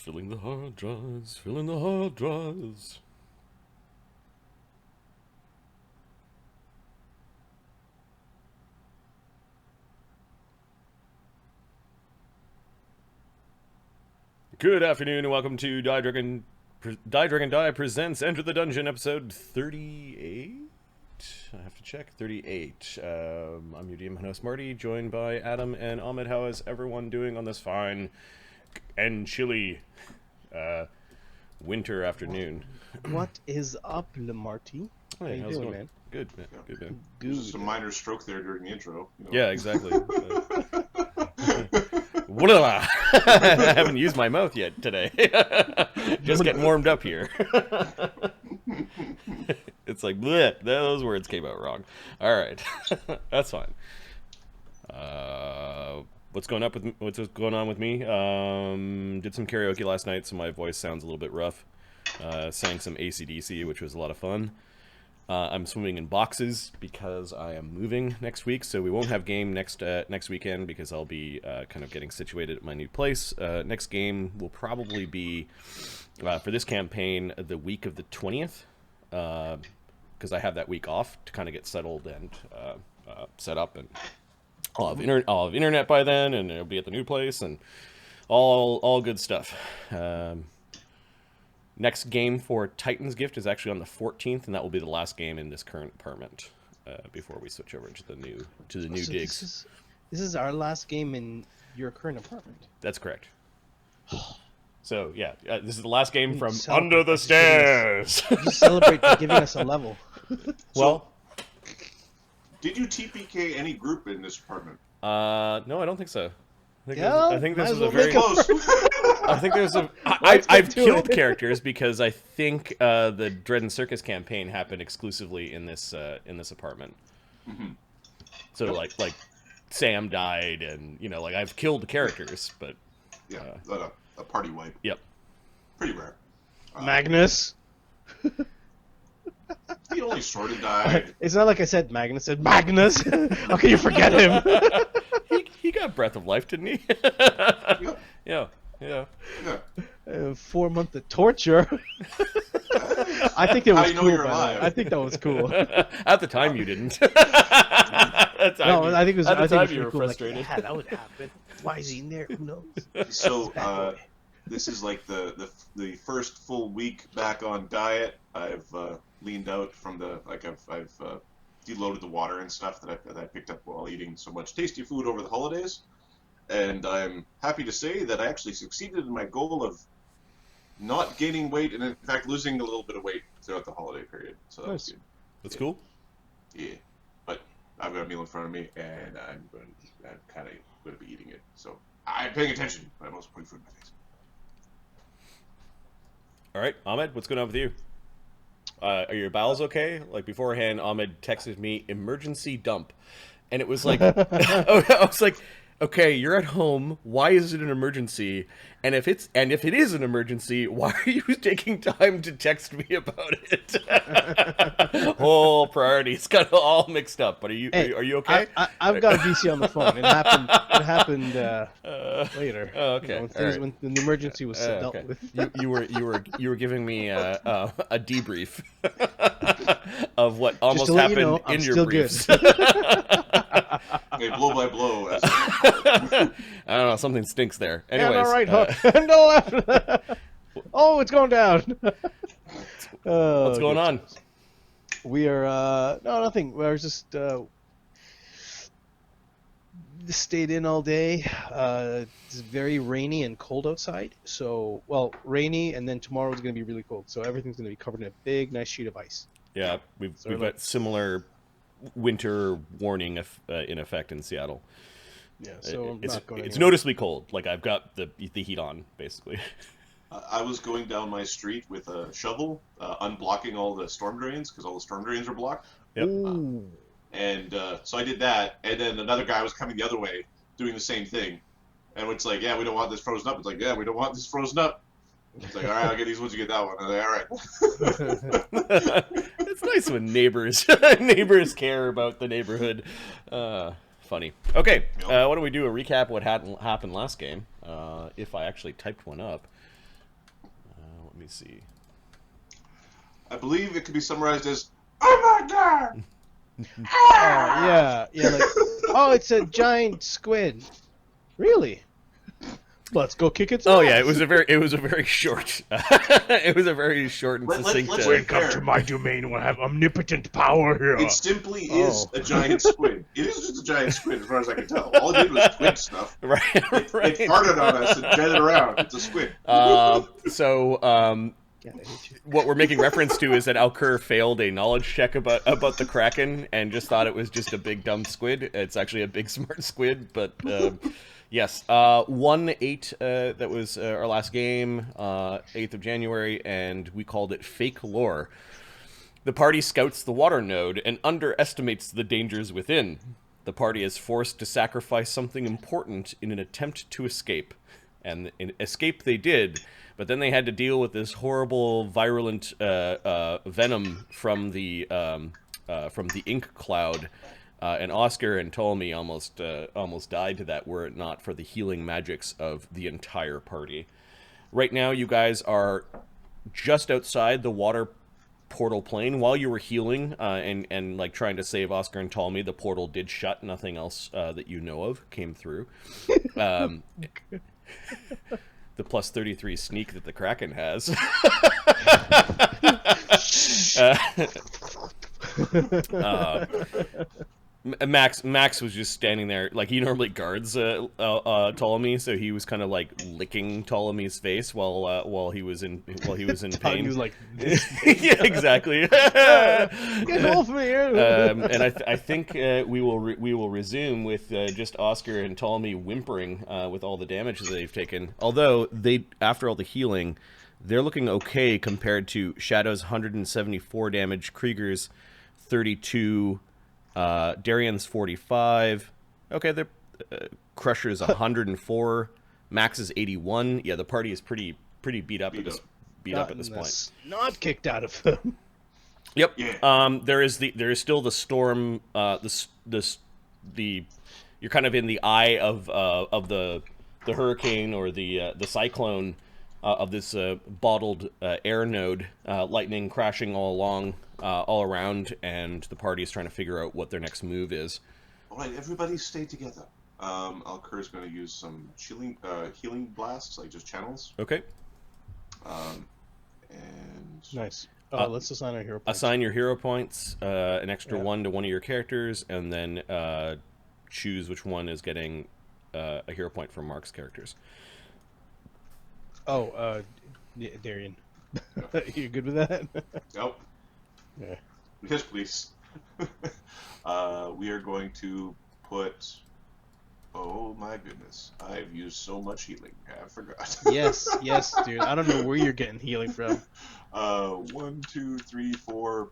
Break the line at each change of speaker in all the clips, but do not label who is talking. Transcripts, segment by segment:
Filling the hard drives, filling the hard drives. Good afternoon and welcome to Die Dragon Die presents Enter the Dungeon episode 38. I have to check. 38. I'm your DM host Marty, joined by Adam and Ahmed. How is everyone doing on this fine and chilly winter afternoon?
What is up, Marty?
Hey,
How you
how's it
doing,
going?
man?
Good, man. Good, man.
Good.
Just a minor stroke there during the intro. You know?
Yeah, exactly. I haven't used my mouth yet today. Just getting warmed up here. It's like, bleh, those words came out wrong. All right, that's fine. What's going on with me? Did some karaoke last night, so my voice sounds a little bit rough. Sang some AC/DC, which was a lot of fun. I'm swimming in boxes because I am moving next week, so we won't have game next weekend because I'll be kind of getting situated at my new place. Next game will probably be, for this campaign, the week of the 20th, because I have that week off to kind of get settled and set up, and I'll have internet by then, and it'll be at the new place, and all good stuff. Next game for Titan's Gift is actually on the 14th, and that will be the last game in this current apartment before we switch over to the new digs.
This is our last game in your current apartment.
That's correct. So yeah, this is the last game from Under the Stairs.
You celebrate for giving us a level.
Well,
did you TPK any group in this apartment?
no, I don't think so.
I
think this is
Well,
a very
close.
I think there's a. I've killed characters because I think the Dread and Circus campaign happened exclusively in this apartment.
Mm-hmm.
So like Sam died, and like I've killed characters, but
Yeah, a party wipe.
Yep.
Pretty rare.
Magnus.
He only sort of died.
It's not like I said Magnus. I said Magnus. How can you forget him?
he got Breath of Life, didn't he?
Yeah.
Yeah.
4 months of torture. I think it was
How you know
cool.
you're
by the way.
alive?
I think that was cool.
At the time, you didn't.
No, I think it was.
At the
I think
time,
it was
you were
cool.
frustrated.
Like, yeah, that would happen. Why is he in there? Who knows?
So this is like the first full week back on diet. I've leaned out from I've deloaded the water and stuff that I picked up while eating so much tasty food over the holidays. And I'm happy to say that I actually succeeded in my goal of not gaining weight and, in fact, losing a little bit of weight throughout the holiday period. So that was good.
That's cool.
Yeah. But I've got a meal in front of me, and I'm kind of going to be eating it. So I'm paying attention, but I'm also putting food in my face.
All right, Ahmed, what's going on with you? Are your bowels okay? Like beforehand, Ahmed texted me emergency dump, and it was like, I was like, okay, you're at home. Why is it an emergency? And if it is an emergency, why are you taking time to text me about it? Whole priorities got all mixed up. But are you okay?
I've got a VC on the phone. It happened later.
Oh, okay.
When the emergency was dealt
okay.
with.
You were giving me a debrief of what almost
to let
happened
you know, I'm
in your
still
briefs.
Okay, blow by blow.
I don't know, something stinks there. Anyways,
all right, hook. No left. Oh, it's going down.
what's going on?
We are no, nothing. We're just stayed in all day. It's very rainy and cold outside. So, rainy, and then tomorrow is going to be really cold. So everything's going to be covered in a big, nice sheet of ice.
Yeah, we've got similar winter warning in effect in Seattle.
Yeah, so
it's noticeably cold. Like I've got the heat on, basically.
I was going down my street with a shovel, unblocking all the storm drains, because all the storm drains are blocked.
Yep.
So I did that, and then another guy was coming the other way, doing the same thing. And it's like, yeah, we don't want this frozen up. It's like, yeah, we don't want this frozen up. It's like, all right, I'll get these ones, you get that one. I'm like, all right.
It's nice when neighbors care about the neighborhood. Funny. Okay, why don't we do a recap of what happened last game? If I actually typed one up. me see.
I believe it could be summarized as, "Oh my god!"
Yeah, like, oh, it's a giant squid. Really? Let's go kick its ass.
Oh yeah, it was a very short, it was a very short and succinct.
Let's be
Welcome
fair.
to my domain. We'll have omnipotent power here.
It simply is a giant squid. It is just a giant squid, as far as I can tell. All it did was squid stuff.
Right,
It farted on us and jetted around. It's a squid.
What we're making reference to is that Alkur failed a knowledge check about the Kraken and just thought it was just a big dumb squid. It's actually a big smart squid, but yes. 1-8, that was our last game, 8th of January, and we called it Fake Lore. The party scouts the water node and underestimates the dangers within. The party is forced to sacrifice something important in an attempt to escape. And escape they did, but then they had to deal with this horrible, virulent venom from the ink cloud, and Oscar and Ptolemy almost died to that were it not for the healing magics of the entire party. Right now, you guys are just outside the water portal plane. While you were healing and like trying to save Oscar and Ptolemy, the portal did shut. Nothing else that you know of came through. The plus 33 sneak that the Kraken has. Max was just standing there, like he normally guards Ptolemy, so he was kind of like licking Ptolemy's face while he was in pain.
He was like,
yeah, exactly.
get off me here.
And I think we will resume with just Oscar and Ptolemy whimpering with all the damage that they've taken. Although they, after all the healing, they're looking okay compared to Shadow's 174 damage, Krieger's 32. Darian's 45. Okay, they're Crusher's 104. Max is 81. Yeah, the party is pretty beat up at this point.
Not kicked out of them.
Yep.
Yeah.
There is still the storm. You're kind of in the eye of the hurricane or the cyclone of this bottled air node. Lightning crashing all around, and the party is trying to figure out what their next move is.
All right, everybody stay together. Alkur's going to use some healing blasts, like just channels.
Okay.
And
Nice. Let's assign our hero points.
Assign your hero points, an extra one to one of your characters, and then choose which one is getting a hero point from Mark's characters.
Oh, Darian. You good with that?
Nope.
Yeah.
Yes, please. We are going to put... Oh my goodness. I've used so much healing. I forgot.
Yes, dude. I don't know where you're getting healing from.
1, 2, 3, 4,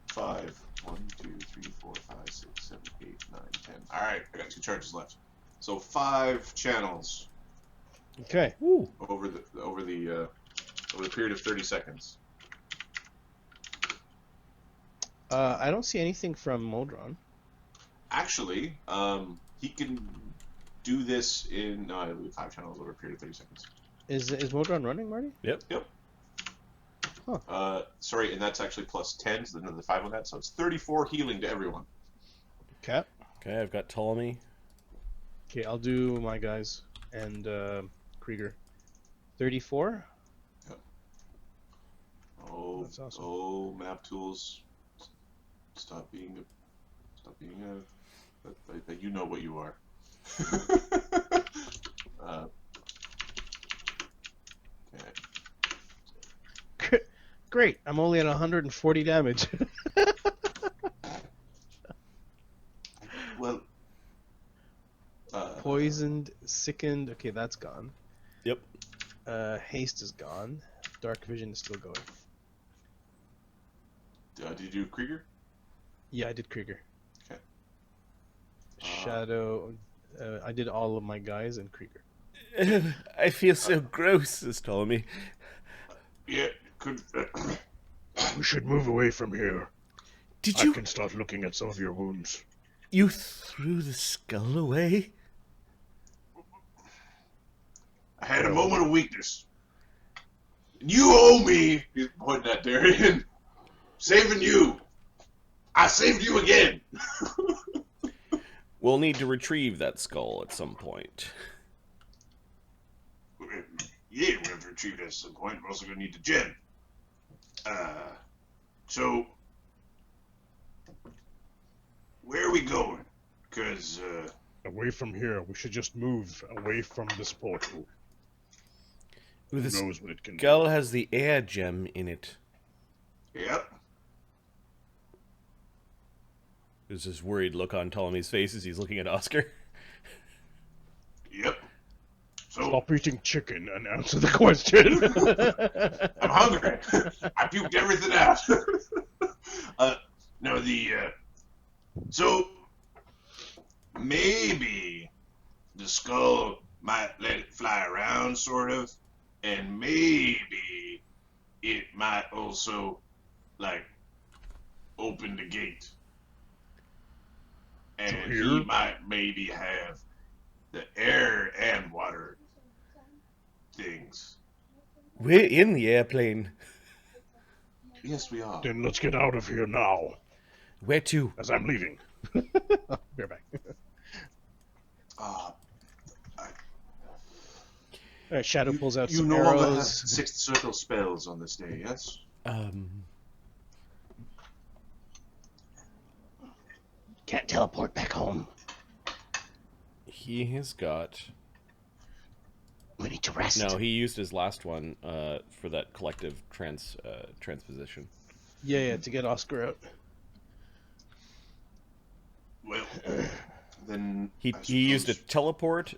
5. 1, 2, 3, 4, 5, 6, 7, 8, 9, 10. Alright, I got 2 charges left. So 5 channels.
Okay.
Woo.
Over the period of 30 seconds.
I don't see anything from Modron.
Actually, he can do this in 5 channels over a period of 30 seconds.
Is Modron running, Marty?
Yep.
Huh.
Sorry, and that's actually plus 10, so another 5 on that, so it's 34 healing to everyone.
Okay.
Okay, I've got Ptolemy.
Okay, I'll do my guys and Krieger. 34.
Yep. Oh,
That's awesome.
Oh, map tools. Stop being a. You know what you are. Okay.
Great. I'm only at 140 damage.
Well.
Poisoned, sickened. Okay, that's gone.
Yep.
Haste is gone. Dark vision is still going.
Did you do Krieger?
Yeah, I did Krieger.
Okay.
Shadow. I did all of my guys and Krieger.
I feel so gross, says Ptolemy.
Yeah, could.
We should move away from here.
Did
I
you?
can start looking at some of your wounds.
You threw the skull away?
I had a moment of weakness. You owe me, he's pointing at Darian, saving you. I saved you again.
We'll need to retrieve that skull at some point.
Yeah, we have to retrieve it at some point. We're also going to need the gem. So, where are we going? Because,
Away from here. We should just move away from this portal.
Ooh,
Who
this
knows what it can
skull
do?
has the air gem in it.
yep.
There's this worried look on Ptolemy's face as he's looking at Oscar.
Yep. So,
Stop eating chicken and answer the question.
I'm hungry. I puked everything out. No, so, maybe the skull might let it fly around, sort of, and maybe it might also, like, open the gate. And he
here?
might maybe have the air and water things.
We're in the airplane.
Yes, we are.
Then let's get out of here now,
Where to?
as I'm leaving.
We're back.
Uh,
All right, Shadow pulls out
you
some
no longer have
arrows.
sixth circle spells on this day, yes?
Can't teleport back home.
He has got...
We need to rest.
No, he used his last one for that collective transposition.
Yeah, to get Oscar out.
Well, then
He
I
used a
suppose-
teleport,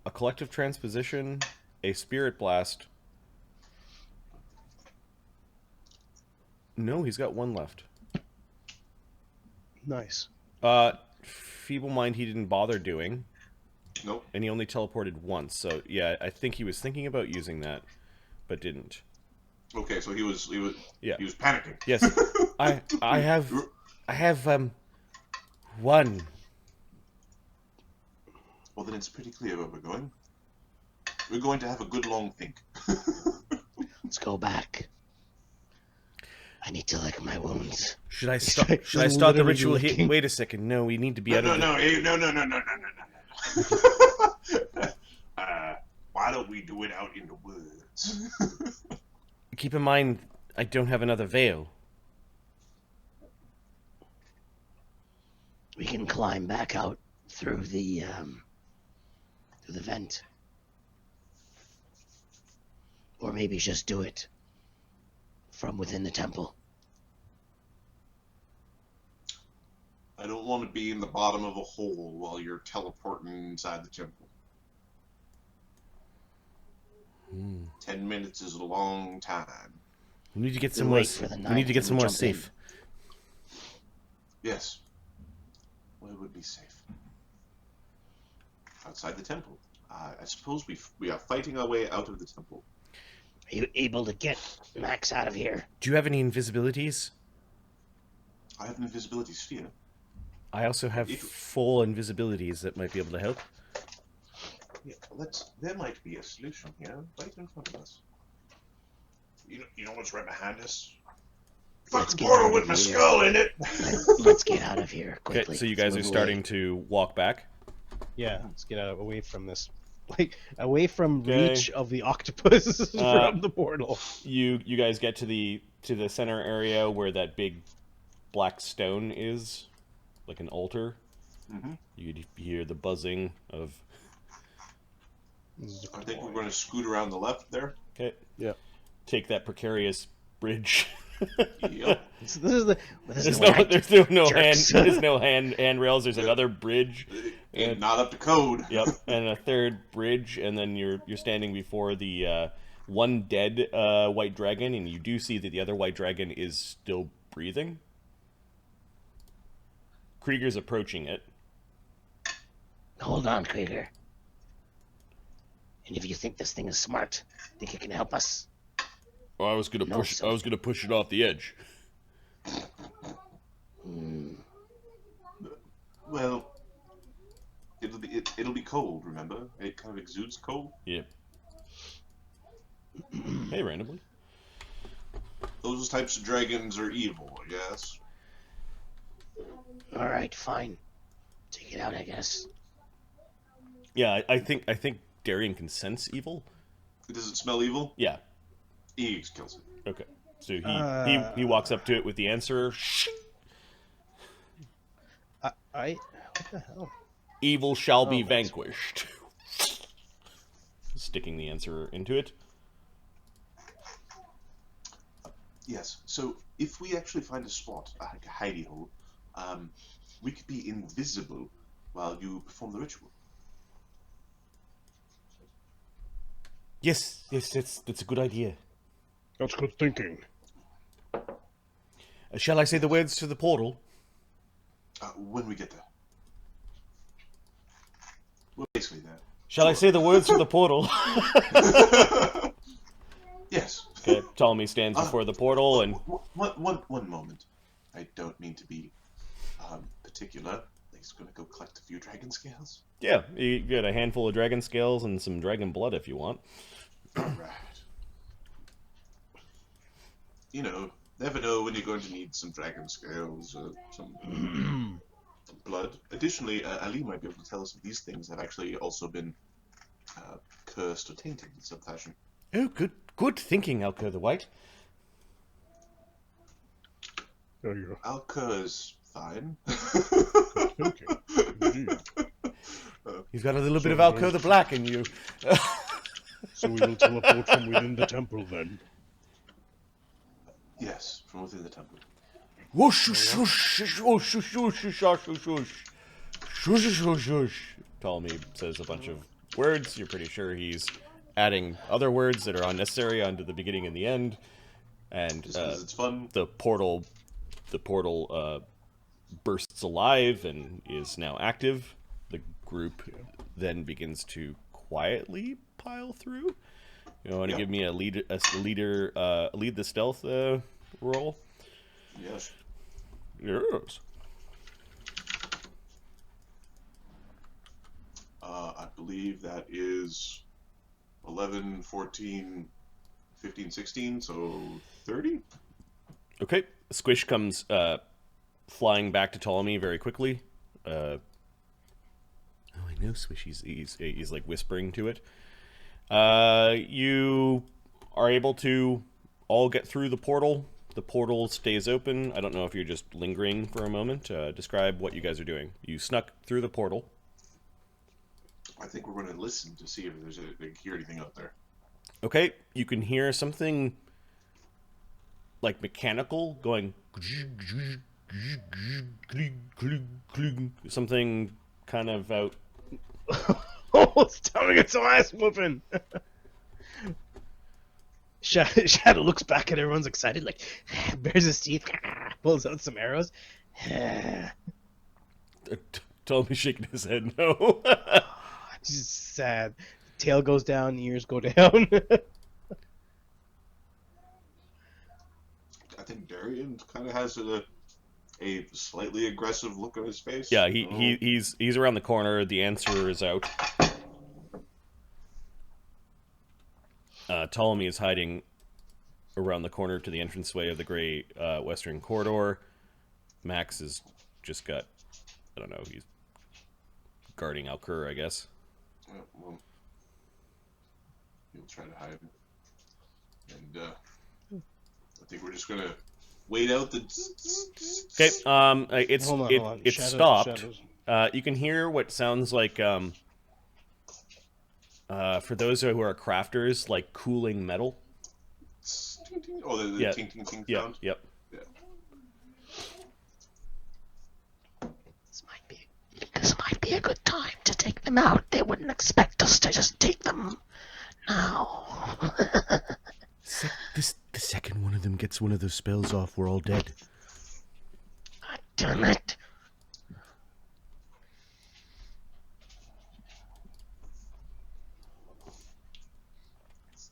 a collective transposition, a spirit blast. No, he's got one left.
Nice.
Feeble Mind he didn't bother doing,
Nope.
and he only teleported once. So yeah, I think he was thinking about using that, but didn't.
Okay, so he was
Yeah.
he was panicking.
Yes, I have one.
Well, then it's pretty clear where we're going. We're going to have a good long think.
Let's go back. I need to lick my wounds.
Should I
He's
start?
like
Should I start the
literally
ritual here?
licking.
Wait a second. No, we need to be
No,
out of.
Why don't we do it out in the woods?
Keep in mind, I don't have another veil.
We can climb back out through the vent. Or maybe just do it from within the temple.
I don't want to be in the bottom of a hole while you're teleporting inside the temple. 10 minutes is a long time.
We need to get
We
somewhere.
wait for the
We need to
ninth
get
and
somewhere
jump in.
safe.
Yes. Where would be safe? Outside the temple. I suppose we are fighting our way out of the temple.
Are you able to get Max out of here?
Do you have any invisibilities?
I have an invisibility sphere.
I also have
If-
full invisibilities that might be able to help.
Yeah, there might be a solution here, right in front of us. You know what's right behind us?
Let's
Fucking
get
portal
out
with
of
my
here.
skull in it.
Let's get out of here quickly.
Okay, so you
Let's
guys are
move
starting
away.
to walk back.
Yeah, let's get out away from this, like away from
Okay.
reach of the octopus from the portal.
You guys get to the center area where that big black stone is, like an altar.
Mm-hmm.
You hear the buzzing of.
I think we're going to scoot around the left there.
Okay.
Yep.
Take that precarious bridge.
Yep.
This is the
There's no
Jerks.
handrails. There's another bridge.
And not up to code.
Yep, and a third bridge, and then you're standing before the one dead white dragon, and you do see that the other white dragon is still breathing. Krieger's approaching it.
Hold on, Krieger. And if you think this thing is smart, think it can help us?
Oh, I was gonna
No,
push.
so-
I was gonna push it off the edge.
Well, it'll be cold. Remember, it kind of exudes cold.
Yep. Hey, randomly.
Those types of dragons are evil, yes.
All right, fine. Take it out, I guess.
Yeah, I think Darian can sense evil.
Does it smell evil?
Yeah.
He kills it.
Okay. So he walks up to it with the answer.
What the hell?
Evil shall be
Oh, that's-
vanquished. Sticking the answer into it.
Yes. So if we actually find a spot, like a hidey hole, we could be invisible while you perform the ritual.
Yes, that's a good idea.
That's good thinking.
Shall I say the words to the portal?
When we get there. Well, basically there.
Shall I say the words to the portal?
Yes.
Okay, Ptolemy stands before the portal and...
One moment. I don't mean to be particular. He's going to go collect a few dragon scales.
Yeah, you get a handful of dragon scales and some dragon blood if you want.
Alright. You know, never know when you're going to need some dragon scales or some blood. Additionally, Ali might be able to tell us if these things have actually also been cursed or tainted in some fashion.
Oh, good thinking, Alkur the White.
There you go.
Alkur is fine.
Thinking. Indeed.
You've got a little bit of Alkur the Black in you.
So we will teleport from within the temple then.
Yes, from within the temple.
Whoosh, whoosh, whoosh, whoosh, whoosh, whoosh, whoosh, whoosh, whoosh, whoosh. Whoosh, whoosh, whoosh. Ptolemy says a bunch of words. You're pretty sure he's adding other words that are unnecessary onto the beginning and the end. And
Just because it's fun.
the portal bursts alive and is now active. The group then begins to quietly pile through. You want to give me a lead the stealth roll?
Yes.
Yes.
I believe that is 11, 14, 15, 16, so 30?
Okay. Squish comes flying back to Ptolemy very quickly. Oh, I know Squish. He's like whispering to it. You are able to all get through the portal. The portal stays open. I don't know if you're just lingering for a moment. Describe what you guys are doing. You snuck through the portal.
I think we're going to listen to see if they hear anything out there.
Okay, you can hear something like mechanical going. Something kind of out.
Oh, it's time to get some ass whooping. Shadow looks back at everyone's excited, like bares his teeth, pulls out some arrows.
Ptolemy shaking his head no.
Just sad. Tail goes down, ears go down.
I think Darian kind of has a slightly aggressive look on his face.
Yeah, he's around the corner. The answer is out. Ptolemy is hiding around the corner to the entranceway of the gray western corridor. Max has just got, I don't know, he's guarding Alkur, I guess.
Well, he'll try to hide. And I think we're just going to wait out the...
Okay,
Hold on.
it's stopped. You can hear what sounds like, for those who are crafters, like cooling metal.
Oh, the ting ting ting sound?
Yep.
Yeah.
This might be a good time to take them out. They wouldn't expect us to just take them now.
The second one of them gets one of those spells off, we're all dead.
Damn it.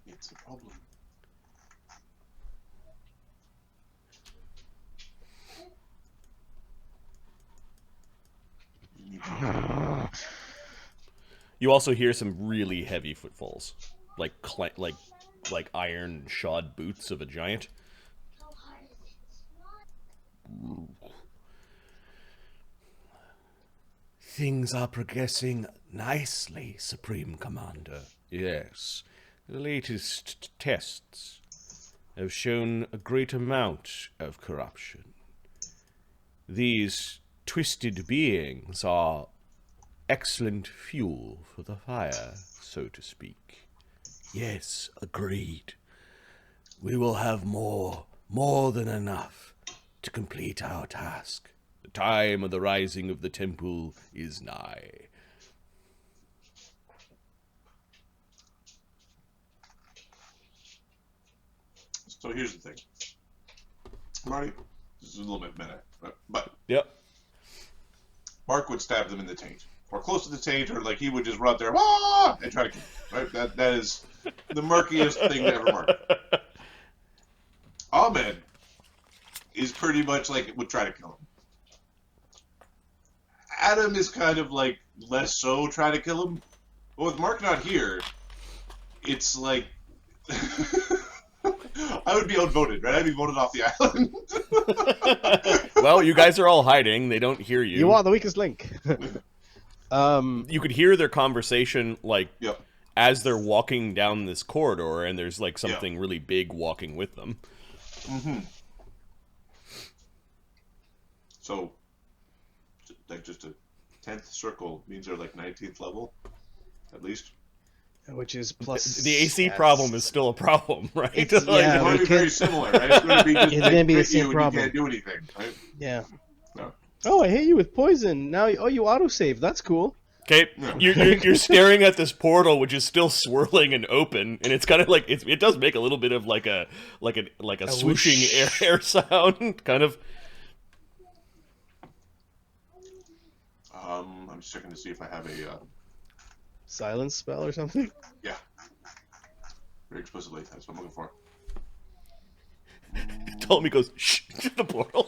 It's a problem. You need to...
You also hear some really heavy footfalls, like like iron shod boots of a giant. Things are progressing nicely, Supreme Commander. Yes. The latest tests have shown a great amount of corruption. These twisted beings are excellent fuel for the fire, so to speak. Yes, agreed. We will have more than enough to complete our task. The time of the rising of the temple is nigh.
So here's the thing. Marty, this is a little bit meta, but
Yep.
Mark would stab them in the taint. Or close to the taint, or like he would just run there, ah, and try to kill them, right? That is the murkiest thing to ever mark. Ahmed is pretty much like would try to kill him. Adam is kind of like less so try to kill him. But with Mark not here, it's like I would be outvoted, right? I'd be voted off the island.
Well, you guys are all hiding. They don't hear you.
You are the weakest link.
You could hear their conversation, like,
Yep.
as they're walking down this corridor, and there's, like, something really big walking with them.
Mm-hmm. So, like, just a 10th circle means they're, like, 19th level, at least.
Which is plus...
The AC problem is still a problem, right?
It's-
Like,
yeah,
It's going to be
because-
very similar, right? It's going to be just
It's gonna be the
hit
same
you
problem.
And you can't do anything, right?
Yeah.
No.
Oh, I hit you with poison. Now, you autosave. That's cool.
Okay,
No.
you're staring at this portal, which is still swirling and open, and it's kind of like it does make a little bit of like a swooshing
whoosh.
air sound, kind of.
I'm just checking to see if I have a
Silence spell or something?
yeah, very explicitly. That's what I'm looking for.
Ptolemy goes shh to the portal.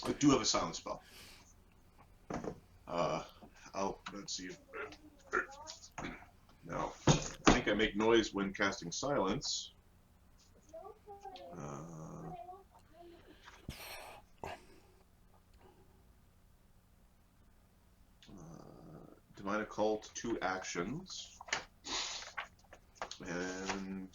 I do have a silent spell. Let's see. No, I think I make noise when casting silence. Divine Occult, 2 actions. And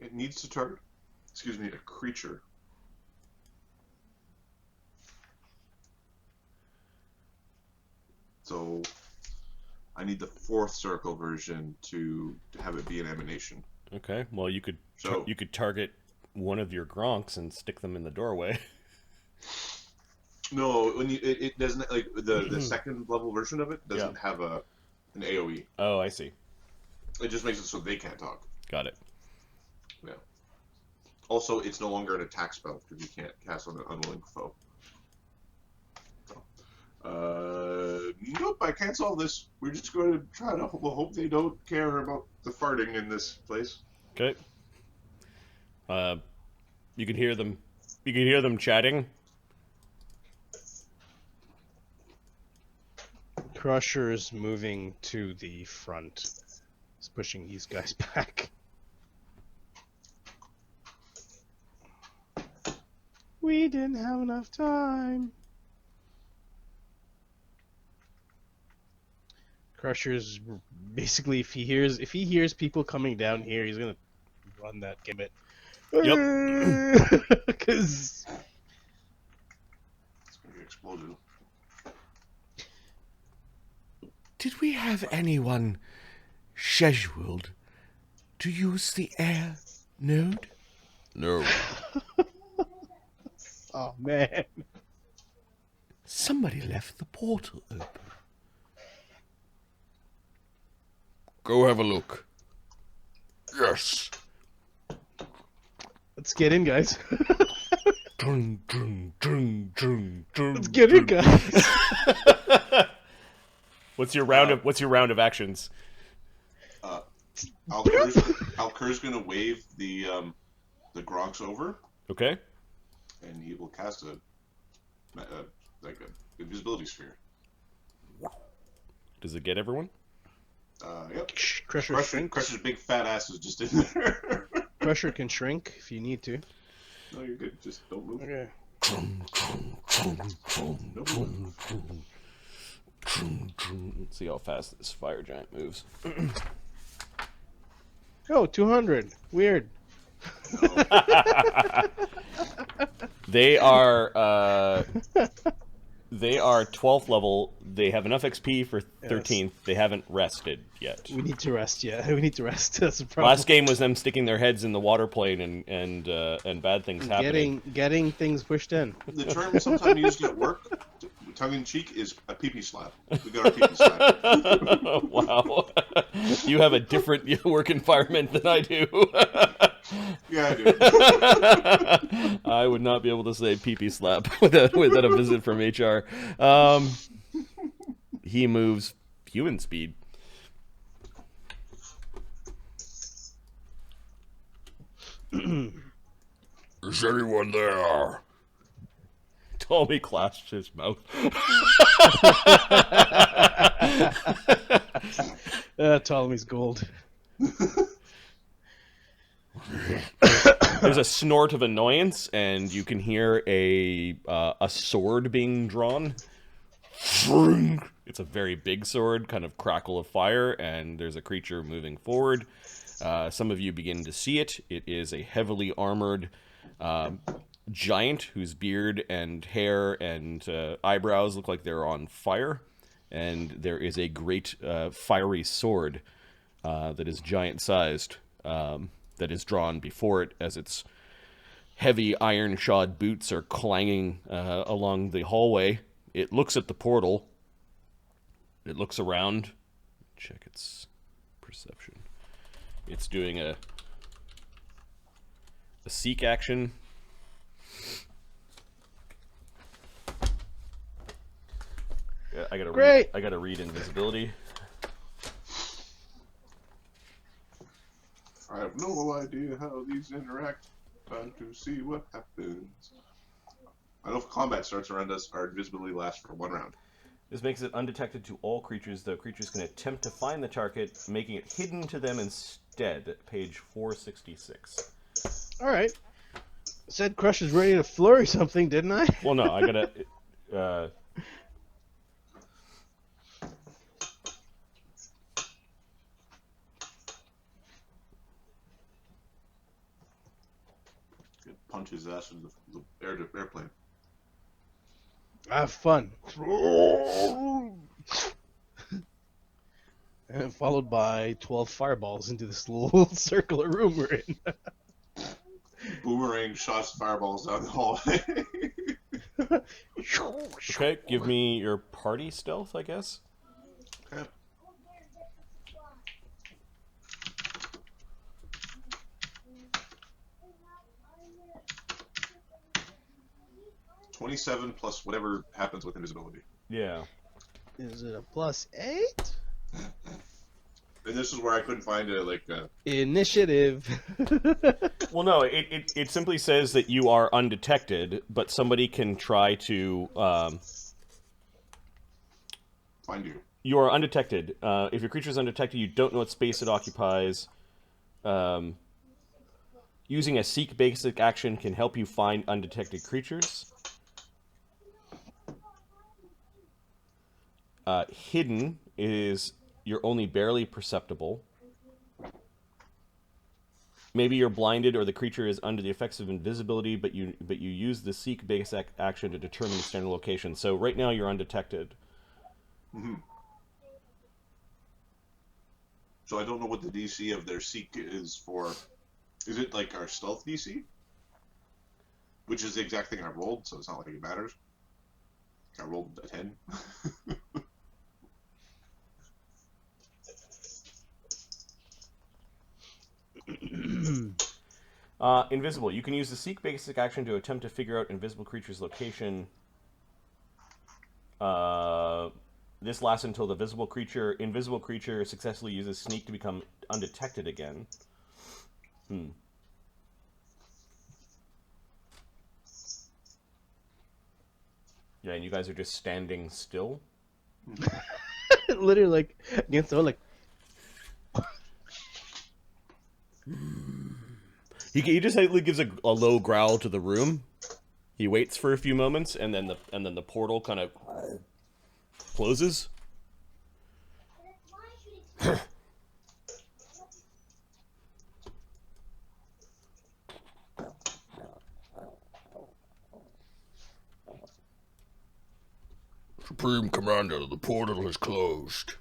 it needs to target, a creature. So I need the 4th circle version to have it be an emanation.
Okay, well you could
So-
you could target one of your gronks and stick them in the doorway.
No, when it doesn't, like the second level version of it doesn't have an AoE.
Oh, I see.
It just makes it so they can't talk.
Got it.
Yeah. Also, it's no longer an attack spell because you can't cast on an unwilling foe. So, nope, I can't solve this. We're just going to try to hope they don't care about the farting in this place.
Okay. You can hear them. You can hear them chatting.
Crusher's moving to the front. He's pushing these guys back. We didn't have enough time. Crusher's basically, if he hears people coming down here, he's gonna run that gimmick.
Yep.
Because
It's going to be exploded.
Did we have anyone scheduled to use the air node? No.
oh man,
Somebody left the portal open. Go have a look. Yes.
let's get in, guys.
Dun, dun, dun, dun, dun,
Let's get in,
dun.
guys.
What's your round of actions?
Alkur's going to wave the Gronks over,
Okay.
and he will cast a like a invisibility sphere.
Does it get everyone?
Yep.
Crusher's
big fat ass is just in there.
Crusher can shrink if you need to.
No, you're good. Just don't move.
Okay.
Let's see how fast this fire giant moves.
Oh, 200. Weird.
No.
They are 12th level. They have enough XP for 13th. They haven't rested yet.
We need to rest. Yeah, we need to rest. That's the problem.
Last game was them sticking their heads in the water plane and bad things happening.
Getting things pushed in.
The term sometimes used at work, tongue in cheek, is a pee-pee slap. We got our pee-pee slap.
Wow. You have a different work environment than I do.
Yeah, I do.
I would not be able to say pee-pee slap without a visit from HR. He moves human speed. Is anyone there? Tommy clashed his mouth.
Ptolemy's gold.
There's a snort of annoyance, and you can hear a sword being drawn. It's a very big sword, kind of crackle of fire, and there's a creature moving forward. Some of you begin to see it. It is a heavily armored giant whose beard and hair and eyebrows look like they're on fire. And there is a great fiery sword that is giant-sized that is drawn before it as its heavy iron-shod boots are clanging along the hallway. It looks at the portal. It looks around. Check its perception. It's doing a seek action. Yeah, I gotta read invisibility.
I have no idea how these interact. Time to see what happens. I know if combat starts around us, our invisibility lasts for 1 round.
This makes it undetected to all creatures, though creatures can attempt to find the target, making it hidden to them instead. Page 466.
All right. Said Crush is ready to flurry something, didn't I?
Well, no, I gotta.
'Punch his ass in the airplane.
Have fun. And followed by 12 fireballs into this little circular room we're in.
Boomerang shots fireballs down the hallway.
Okay, give me your party stealth, I guess.
Okay. +27 plus whatever happens with invisibility.
Yeah.
Is it a +8?
And this is where I couldn't find a
Initiative.
Well, no, it simply says that you are undetected, but somebody can try to...
find you.
You are undetected. If your creature is undetected, you don't know what space it occupies. Using a seek basic action can help you find undetected creatures. Hidden is you're only barely perceptible. Maybe you're blinded or the creature is under the effects of invisibility, but you use the seek basic action to determine the standard location. So right now you're undetected.
Mm-hmm. So I don't know what the DC of their seek is for. Is it like our stealth DC? Which is the exact thing I rolled, so it's not like it matters. I rolled a 10.
Invisible. You can use the seek basic action to attempt to figure out invisible creature's location. This lasts until the invisible creature successfully uses sneak to become undetected again. Yeah, and you guys are just standing still.
Literally, like against the wall, like.
He just gives a low growl to the room. He waits for a few moments, and then the portal kind of closes.
Supreme Commander, the portal is closed.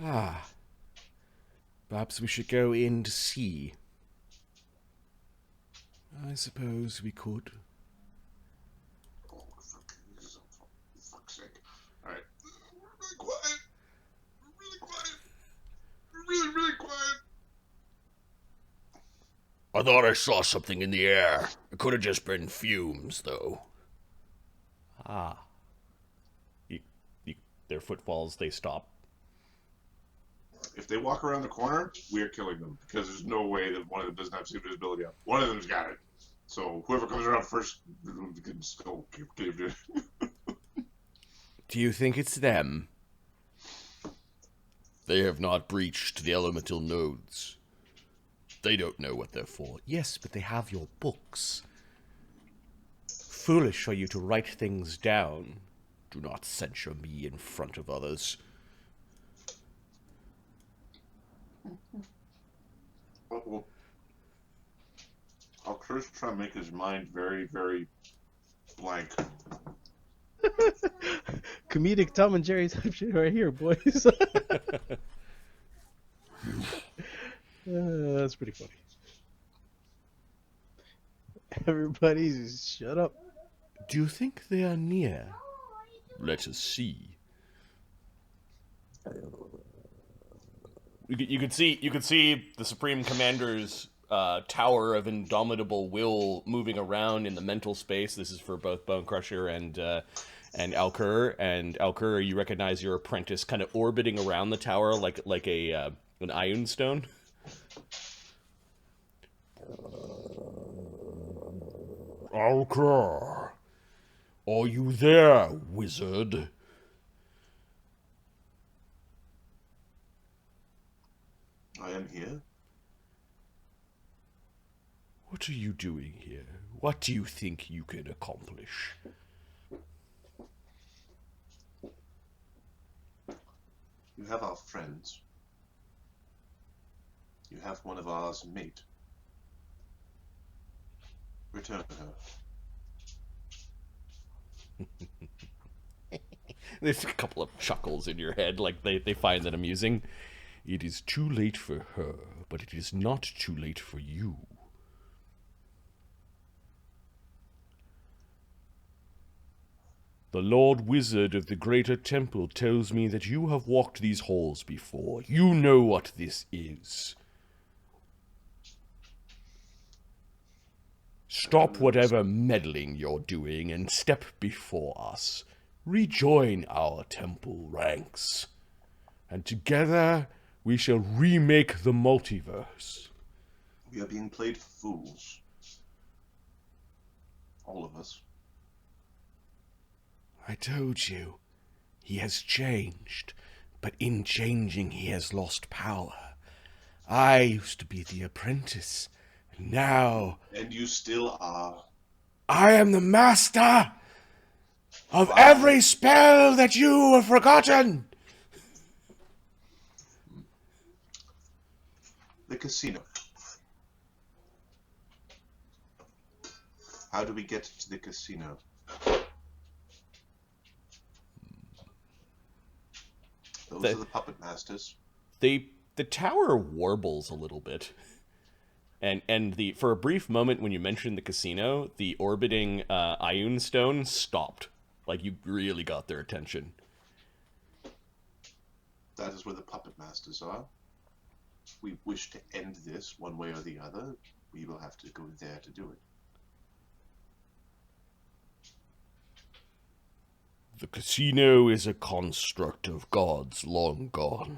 Ah. Perhaps we should go in to see. I suppose we could.
Oh, fuck's sake. Alright. Really quiet. Really quiet. Really, really quiet.
I thought I saw something in the air. It could have just been fumes, though.
Ah. Their footfalls, they stop.
If they walk around the corner, we're killing them because there's no way that one of them doesn't have visibility up. One of them's got it. So whoever comes around first can still give it.
Do you think it's them?
They have not breached the elemental nodes. They don't know what they're for.
Yes, but they have your books. Foolish for you to write things down.
Do not censure me in front of others.
Well, Alkur's trying to make his mind very, very blank.
Comedic Tom and Jerry type shit right here, boys. That's pretty funny. Everybody just shut up.
Do you think they are near?
Let us see.
You could see the Supreme Commander's tower of indomitable will moving around in the mental space. This is for both Bone Crusher and Alkur. And Alkur, you recognize your apprentice kind of orbiting around the tower like an Ion Stone.
Alkur, are you there, wizard?
I am here.
What are you doing here? What do you think you can accomplish?
You have our friends. You have one of ours mate. Return her.
There's a couple of chuckles in your head, like they find that amusing.
It is too late for her, but it is not too late for you.
The Lord Wizard of the Greater Temple tells me that you have walked these halls before. You know what this is. Stop whatever meddling you're doing and step before us. Rejoin our temple ranks. And together we shall remake the multiverse.
We are being played fools. All of us.
I told you, he has changed, but in changing he has lost power. I used to be the apprentice, and now
And you still are.
I am the master of every spell that you have forgotten.
The casino. How do we get to the casino? Those are the puppet masters.
The tower warbles a little bit. And for a brief moment when you mentioned the casino, the orbiting Ion Stone stopped. Like you really got their attention.
That is where the puppet masters are. If we wish to end this one way or the other, we will have to go there to do it.
The casino is a construct of gods long gone.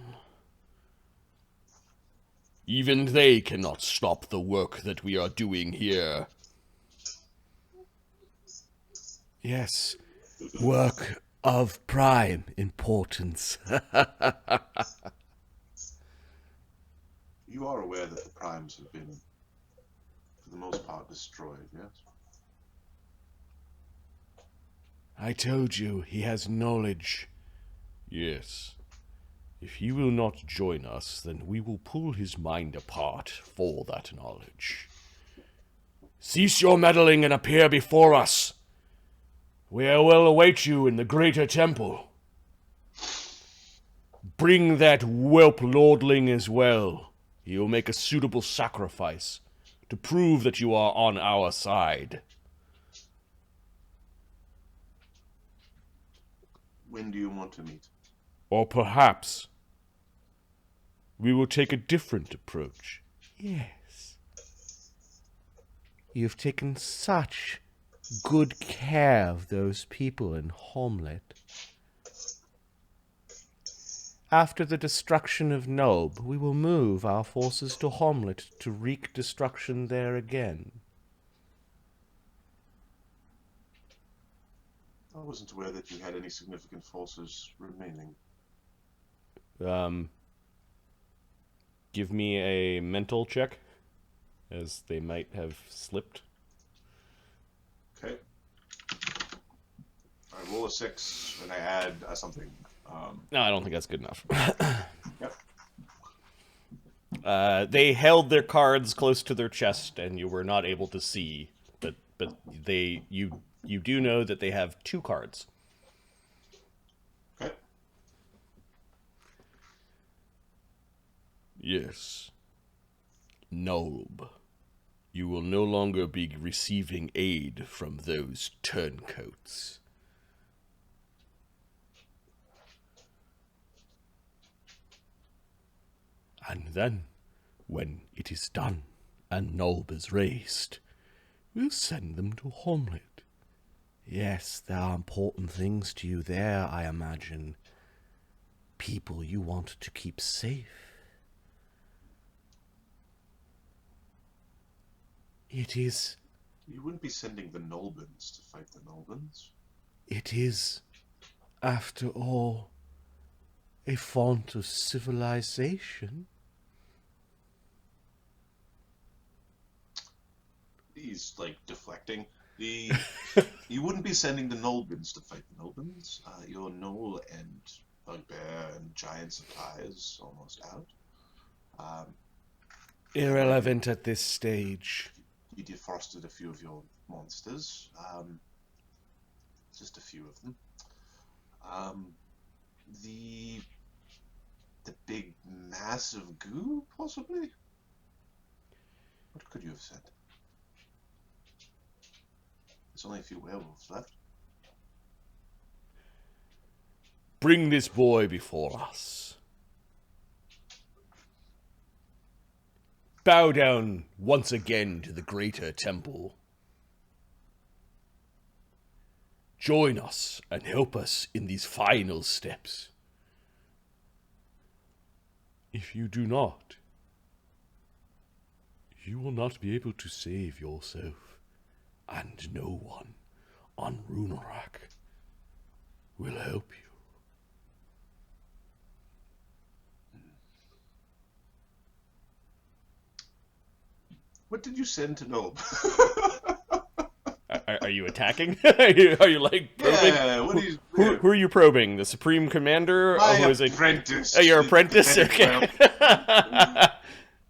Even they cannot stop the work that we are doing here.
Yes, work of prime importance.
You are aware that the primes have been, for the most part, destroyed, yes?
I told you, he has knowledge.
Yes. If he will not join us, then we will pull his mind apart for that knowledge.
Cease your meddling and appear before us. We will await you in the greater temple. Bring that whelp lordling as well. He will make a suitable sacrifice to prove that you are on our side.
When do you want to meet?
Or perhaps we will take a different approach. Yes. You've taken such good care of those people in Homlet. After the destruction of Nob, we will move our forces to Homlet to wreak destruction there again.
I wasn't aware that you had any significant forces remaining.
Give me a mental check, as they might have slipped.
Okay. I roll a 6, and I add something.
No, I don't think that's good enough.
Yep.
They held their cards close to their chest, and you were not able to see. But you do know that they have 2 cards.
Okay.
Yes. Nob, you will no longer be receiving aid from those turncoats. And then, when it is done and Nob is raised, we'll send them to Homlet.
Yes, there are important things to you there, I imagine. People you want to keep safe. It is,
You wouldn't be sending the Nolbans to fight the Nolbans.
after all, a font of civilization.
He's, like, deflecting. You wouldn't be sending the Nolbans to fight the Nolbans. Your Knoll and Bugbear and Giant Supply is almost out.
Irrelevant at this stage.
You defrosted a few of your monsters. Just a few of them. The big, massive goo, possibly? What could you have sent? There's only a few werewolves left.
Bring this boy before us. Bow down once again to the greater temple. Join us and help us in these final steps. If you do not, you will not be able to save yourself, and no one on Runerak will help you.
What did you send to Nob?
Are you attacking? are you like probing?
Yeah, what is
Who are you probing? The Supreme Commander?
My
Who is it?
apprentice.
Oh, your apprentice? Okay.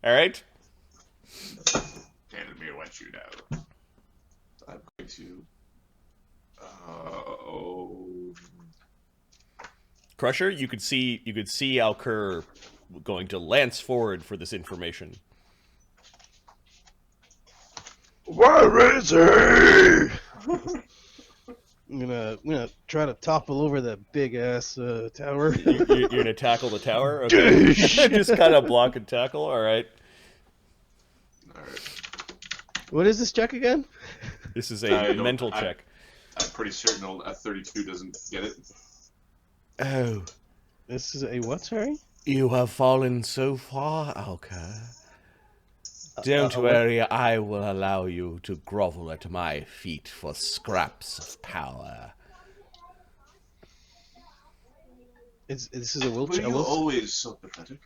All right.
Tell me what you know. I'm going to.
Crusher, you could see Alkur going to lance forward for this information.
Where is he? I'm gonna try to topple over that big ass tower.
You're gonna tackle the tower? Okay. Just kind of block and tackle. All right.
What is this check again?
This is a mental check.
I'm pretty certain a 32 doesn't get it.
Oh,
This is a what? Sorry.
you have fallen so far, Alkur. Don't
what?
worry, I will allow you to grovel at my feet for scraps of power.
This is a
Were
wheelchair.
you always so pathetic?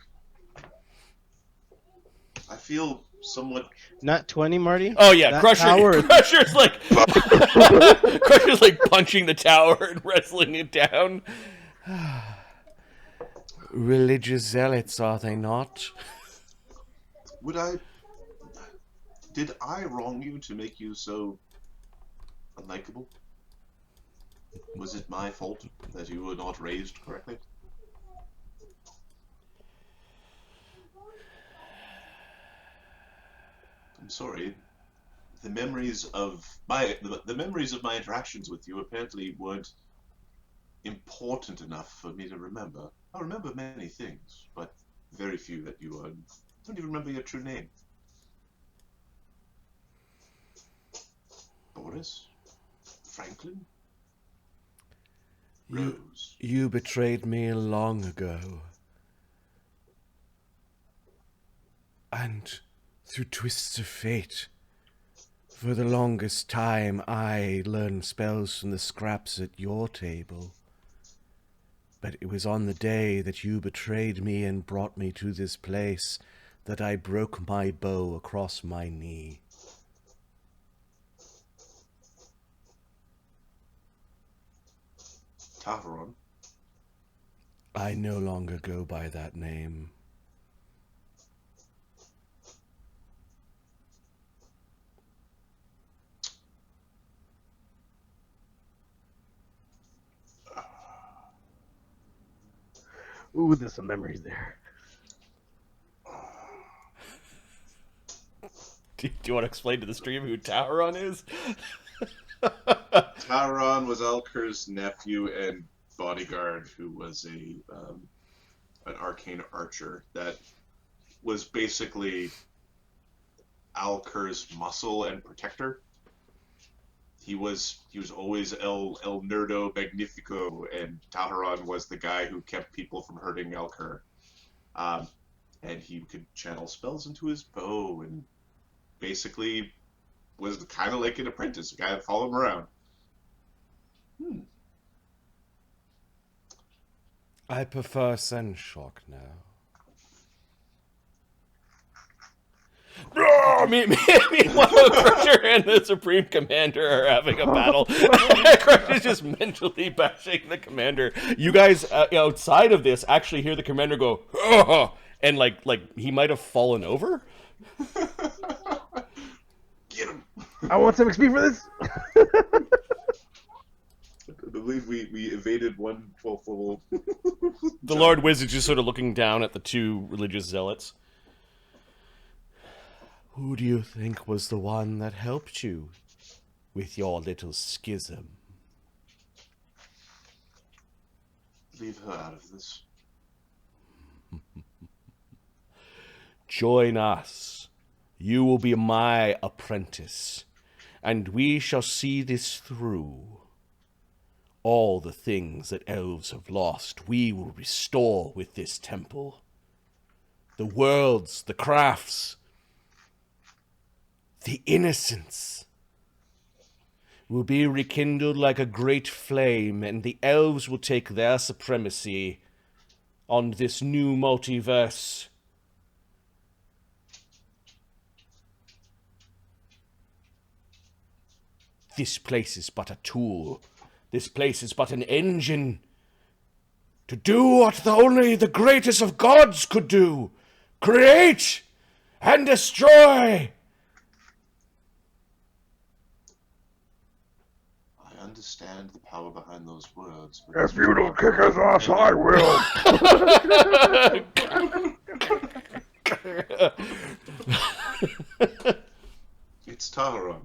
I feel somewhat.
Not 20, Marty.
Oh yeah,
That
Crusher.
tower-
Crusher's like Crusher's like punching the tower and wrestling it down. Religious zealots, are they not?
Did I wrong you to make you so unlikable? Was it my fault that you were not raised correctly? I'm sorry. The memories of my interactions with you apparently weren't important enough for me to remember. I remember many things, but very few that you don't even remember your true name. Boris? Franklin? Rose?
You betrayed me long ago. And through twists of fate, for the longest time I learned spells from the scraps at your table. But it was on the day that you betrayed me and brought me to this place that I broke my bow across my knee.
Taveron?
I no longer go by that name.
Ooh, there's some memories there.
Do you want to explain to the stream who Taharon is?
Taveron was Alkur's nephew and bodyguard, who was an arcane archer that was basically Alkur's muscle and protector. He was always El Nerdo Magnifico, and Taharon was the guy who kept people from hurting Alkur. And he could channel spells into his bow, and basically was kind of like an apprentice, a guy that followed him around.
I prefer Senshock now.
Meanwhile, Crusher and the Supreme Commander are having a battle. Crusher's just mentally bashing the Commander. You guys outside of this actually hear the Commander go, "Ugh," and like he might have fallen over.
Get him!
I want some XP for this.
I believe we evaded one 12th level.
The Lord Wizard just sort of looking down at the two religious zealots.
Who do you think was the one that helped you with your little schism?
Leave her out of this.
Join us. You will be my apprentice, and we shall see this through. All the things that elves have lost, we will restore with this temple. The worlds, the crafts, the innocence will be rekindled like a great flame, and the elves will take their supremacy on this new multiverse. This place is but a tool. This place is but an engine to do what only the greatest of gods could do. Create and destroy.
I understand the power behind those words. But
If you don't kick his ass, I will.
It's Taharon.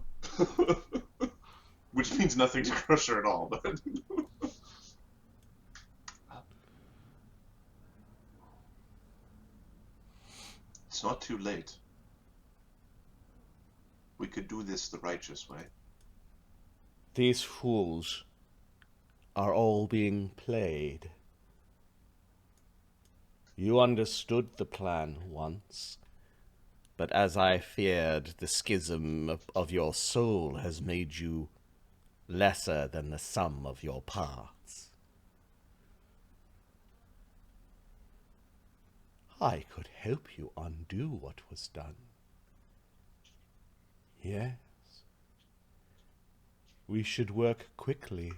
Which means nothing to Crusher at all, but... It's not too late. We could do this the righteous way.
These fools are all being played. You understood the plan once. but as I feared, the schism of your soul has made you lesser than the sum of your parts. I could help you undo what was done. Yes. We should work quickly.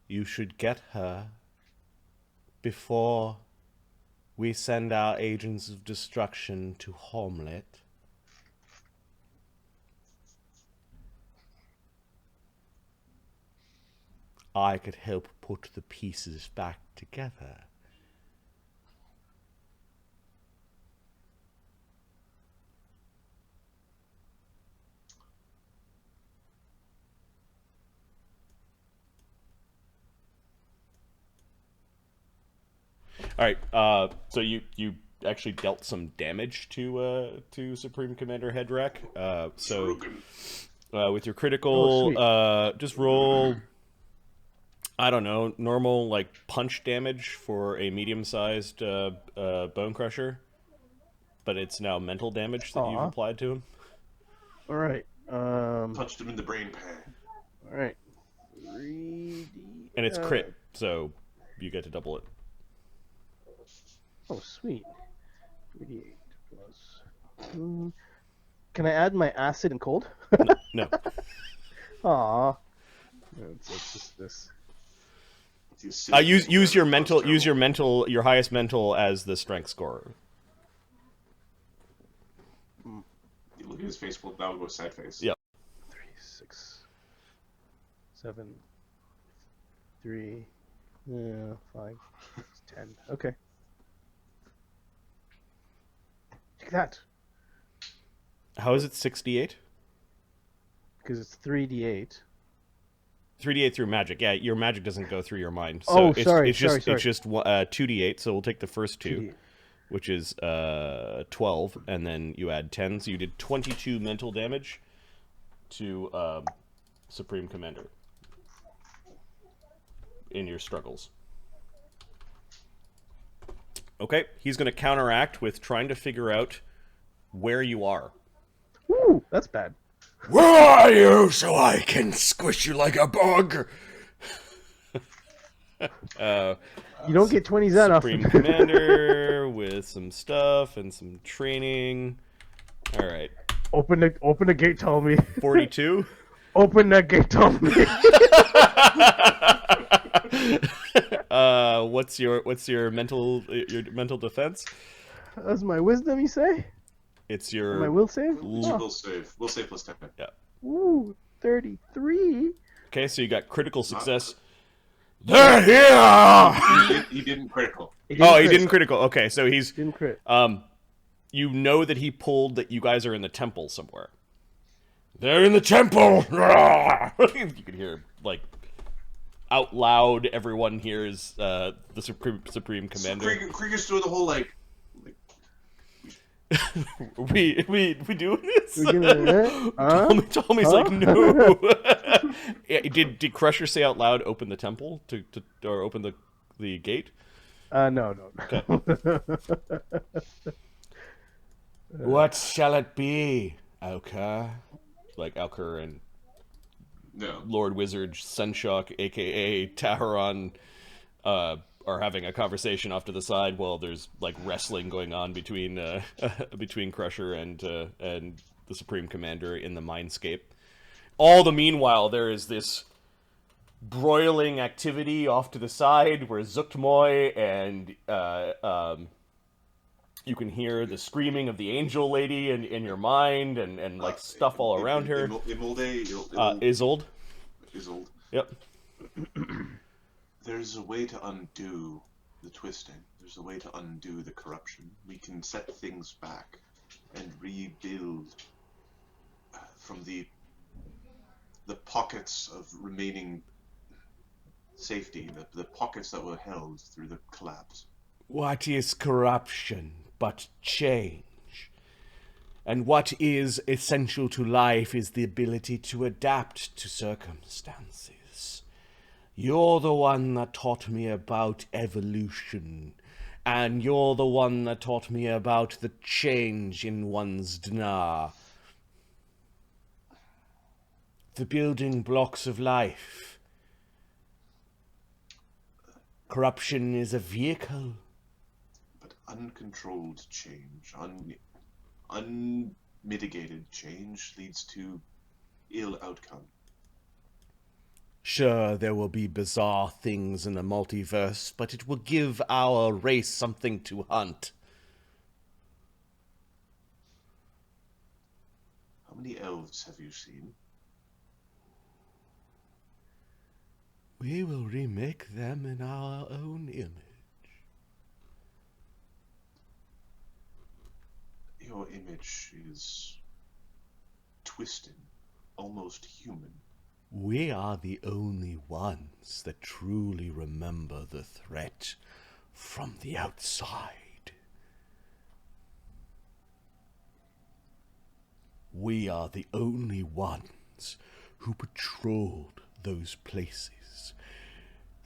You should get her before we send our agents of destruction to Homlet. I could help put the pieces back together.
All right. So you actually dealt some damage to Supreme Commander Hedrak. So with your critical, just roll. I don't know, normal like punch damage for a medium-sized bone crusher, but it's now mental damage that you've applied to him.
All right.
Punched him in the brain pan.
All right. 3D.
And it's crit, so you get to double it.
Oh, sweet. 3d8 plus. Can I add my acid and cold?
No.
Aw. It's just this.
Use your mental. Use your mental. Your highest mental as the strength score.
You look at his face. Well, now we'll go side face.
Yeah.
3, 6, 7, 3, 5, 10. Okay. Take that.
How is it 68?
Because it's 3d8.
3d8 through magic. Yeah, your magic doesn't go through your mind. So
Oh,
it's,
sorry,
it's just
sorry.
it's just 2d8. So we'll take the first 2,
2d8.
which is 12, and then you add 10. So you did 22 mental damage to Supreme Commander in your struggles. Okay, he's going to counteract with trying to figure out where you are.
Ooh, that's bad.
Where are you so I can squish you like a bug?
You don't get 20s that
Supreme
often.
Commander with some stuff and some training. All right.
Open the gate, tell me.
42.
Open that gate, tell me.
What's your mental defense?
That's my wisdom, you say?
It's your
My will save?
We'll save. We'll save plus 10.
Yeah.
Ooh, 33.
Okay, so you got critical success.
They're here!
He didn't critical.
He didn't critical. Okay, so he's
Didn't crit.
you know that he pulled that you guys are in the temple somewhere.
They're in the temple!
You can hear like out loud. Everyone hears the Supreme Commander.
Krieger's doing the whole like
we doing this?
We're gonna,
Tommy's like no. Yeah, did Crusher say out loud open the temple to or open the gate?
No.
Okay.
What shall it be, Alkur?
Like Alkur and
no.
Lord Wizard Sunshock, aka Taharon, are having a conversation off to the side while there's like wrestling going on between between Crusher and the Supreme Commander in the Mindscape. All the meanwhile, there is this broiling activity off to the side where Zuktmoy and you can hear the screaming of the angel lady in your mind and like stuff all around her. Isolde.
Isolde.
Yep.
There's a way to undo the twisting. There's a way to undo the corruption. We can set things back and rebuild from the pockets of remaining safety, the pockets that were held through the collapse.
What is corruption but change? And what is essential to life is the ability to adapt to circumstances. You're the one that taught me about evolution and you're the one that taught me about the change in one's dna. The building blocks of life. Corruption is a vehicle.
But uncontrolled change, unmitigated change leads to ill outcome.
Sure, there will be bizarre things in the multiverse, but it will give our race something to hunt.
How many elves have you seen?
We will remake them in our own image.
Your image is twisted, almost human.
We are the only ones that truly remember the threat from the outside. We are the only ones who patrolled those places.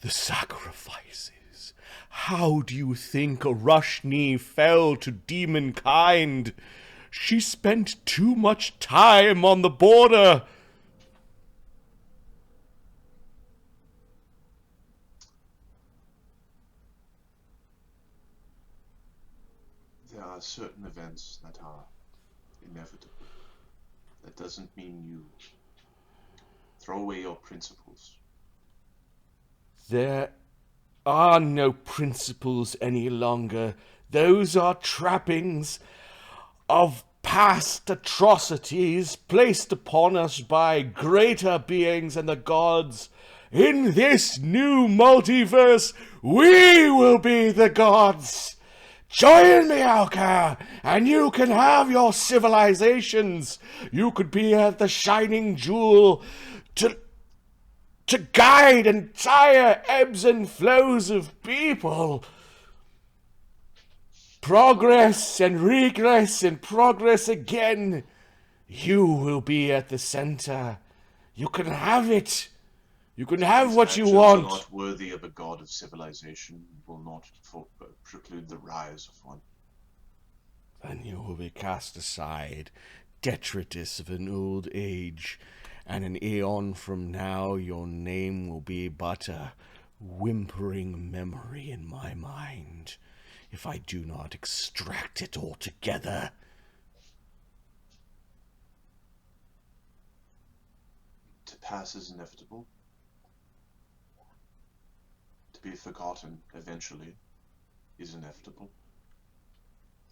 The sacrifices. How do you think Rushni fell to demonkind? She spent too much time on the border.
There are certain events that are inevitable. That doesn't mean you throw away your principles.
There are no principles any longer. Those are trappings of past atrocities placed upon us by greater beings than the gods. In this new multiverse, we will be the gods. Join me, Alkur, and you can have your civilizations. You could be at the Shining Jewel to guide entire ebbs and flows of people. Progress and regress and progress again. You will be at the center. You can have it. You can have
These
what you
actions
want.
are not worthy of a god of civilization. Will not preclude the rise of one.
Then you will be cast aside, detritus of an old age, and an aeon from now your name will be but a whimpering memory in my mind, if I do not extract it altogether.
To pass is inevitable. To be forgotten eventually is inevitable.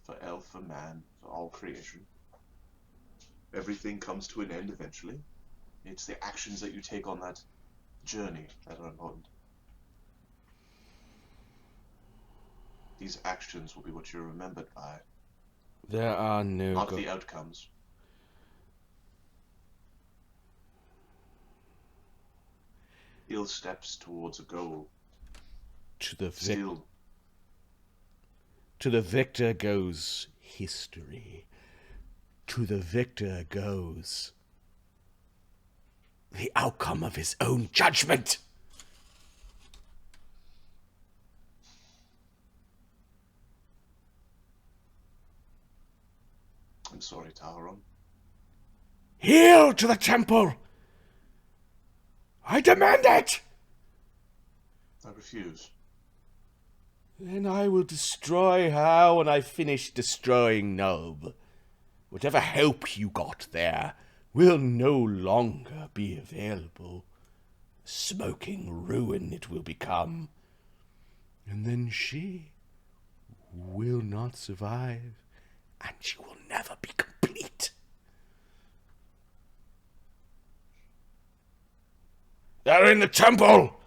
For elf, for man, for all creation. Everything comes to an end eventually. It's the actions that you take on that journey that are important. These actions will be what you're remembered by,
There are no
not the outcomes. Ill steps towards a goal.
to the
Still,
To the victor goes history. To the victor goes the outcome of his own judgment.
I'm sorry, Taharon.
Yield to the temple! I demand it!
I refuse.
Then I will destroy her when I finish destroying Nob. Whatever hope you got there will no longer be available. Smoking ruin it will become. And then she will not survive, and she will never be complete. They're in the temple!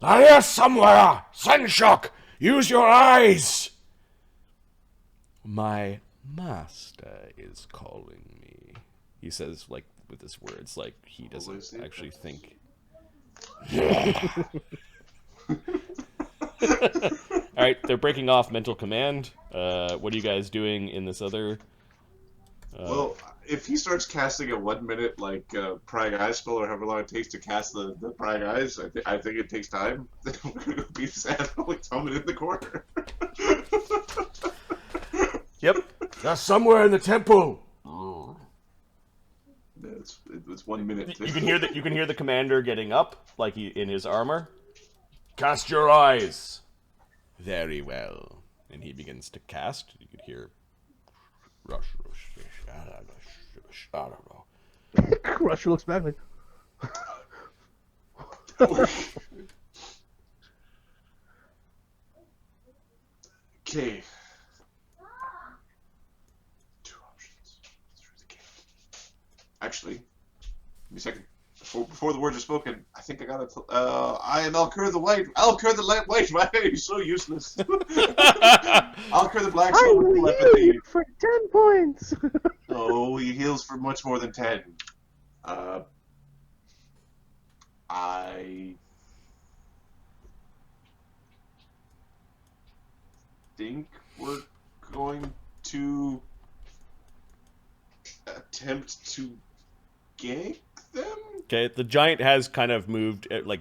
They're here somewhere! Senshock! Use your eyes! My master is calling me. He says, like, with his words, like, he doesn't actually think. Alright, they're breaking off mental command. What are you guys doing in this other...
Well, if he starts casting a 1 minute, like, prying eye spell, or however long it takes to cast the prying eyes, I think it takes time. We're going to be sad, like, tumbling in the corner.
Yep.
They're somewhere in the temple.
It's 1 minute.
You can hear the commander getting up, like in his armor.
Cast your eyes.
Very well. And he begins to cast. You could hear. Rush, rush, rush, I don't know.
Crusher looks back like.
Okay. 2 options. Through the gate. Actually, give me a second. Before the words are spoken, I think I got it. I am Alkur the White. Alkur the White. Why are you so useless? Alkur the Black
I
Soul
will
with
heal
telepathy.
you for 10 points.
Oh, he heals for much more than 10. I think we're going to attempt to gank them?
Okay, the giant has kind of moved, like,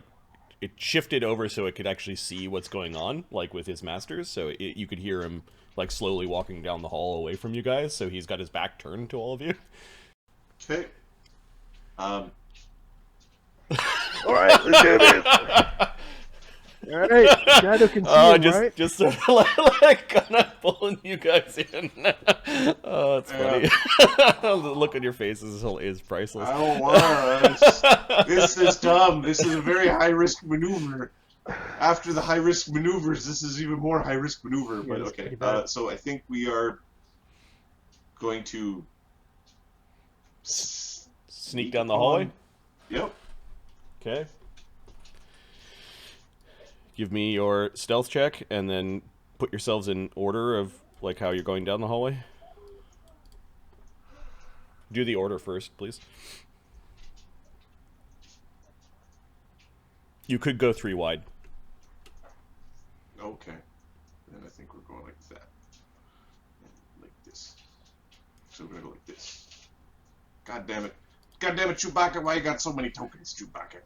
it shifted over so it could actually see what's going on, like, with his masters, so you could hear him, like, slowly walking down the hall away from you guys, so he's got his back turned to all of you.
Okay.
Alright, let's do this. Alright, Shadow can see him, right?
Just sort of like kind of pulling you guys in. Oh, that's funny. The look on your faces is priceless.
I don't want to. This is dumb. This is a very high-risk maneuver. After the high-risk maneuvers, this is even more high-risk maneuver. But
it's
okay,
pretty bad.
so I think we are going to
Sneak down the hallway?
Yep.
Okay. Give me your stealth check, and then put yourselves in order of, like, how you're going down the hallway. Do the order first, please. You could go 3 wide.
Okay. Then I think we're going like that. And like this. So we're going to go like this. God damn it. God damn it, Chewbacca. Why you got so many tokens, Chewbacca?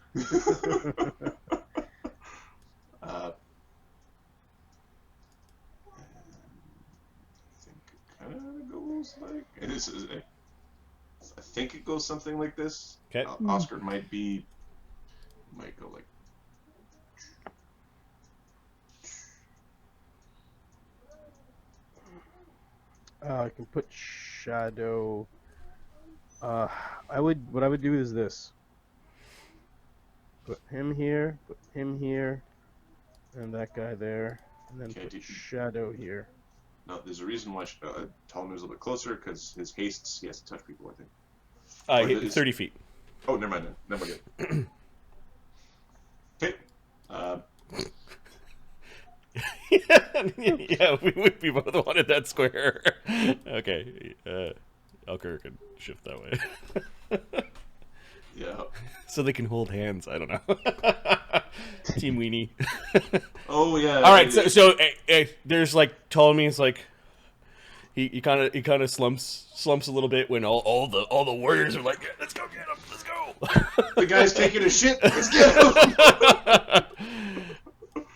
I think it kind of goes like... I think it goes something like this.
Okay.
Oscar might go like...
I can put Shadow. What I would do is this. Put him here, and that guy there, and then
Okay,
put
did you-
Shadow here.
No, there's a reason why Ptolemy's a little bit closer, because his hastes, he has to touch people, I think. Or
Hit 30 feet.
Oh, never mind then. Never mind. Okay.
Yeah, we both wanted that square. Okay, Alkur can shift that way.
Yeah.
So they can hold hands, I don't know. Team Weenie.
Oh, yeah.
Alright, so there's like, Ptolemy's like, he kind of slumps a little bit when all the warriors are like, yeah, let's go get him, let's go.
The guy's taking a shit. Let's get him.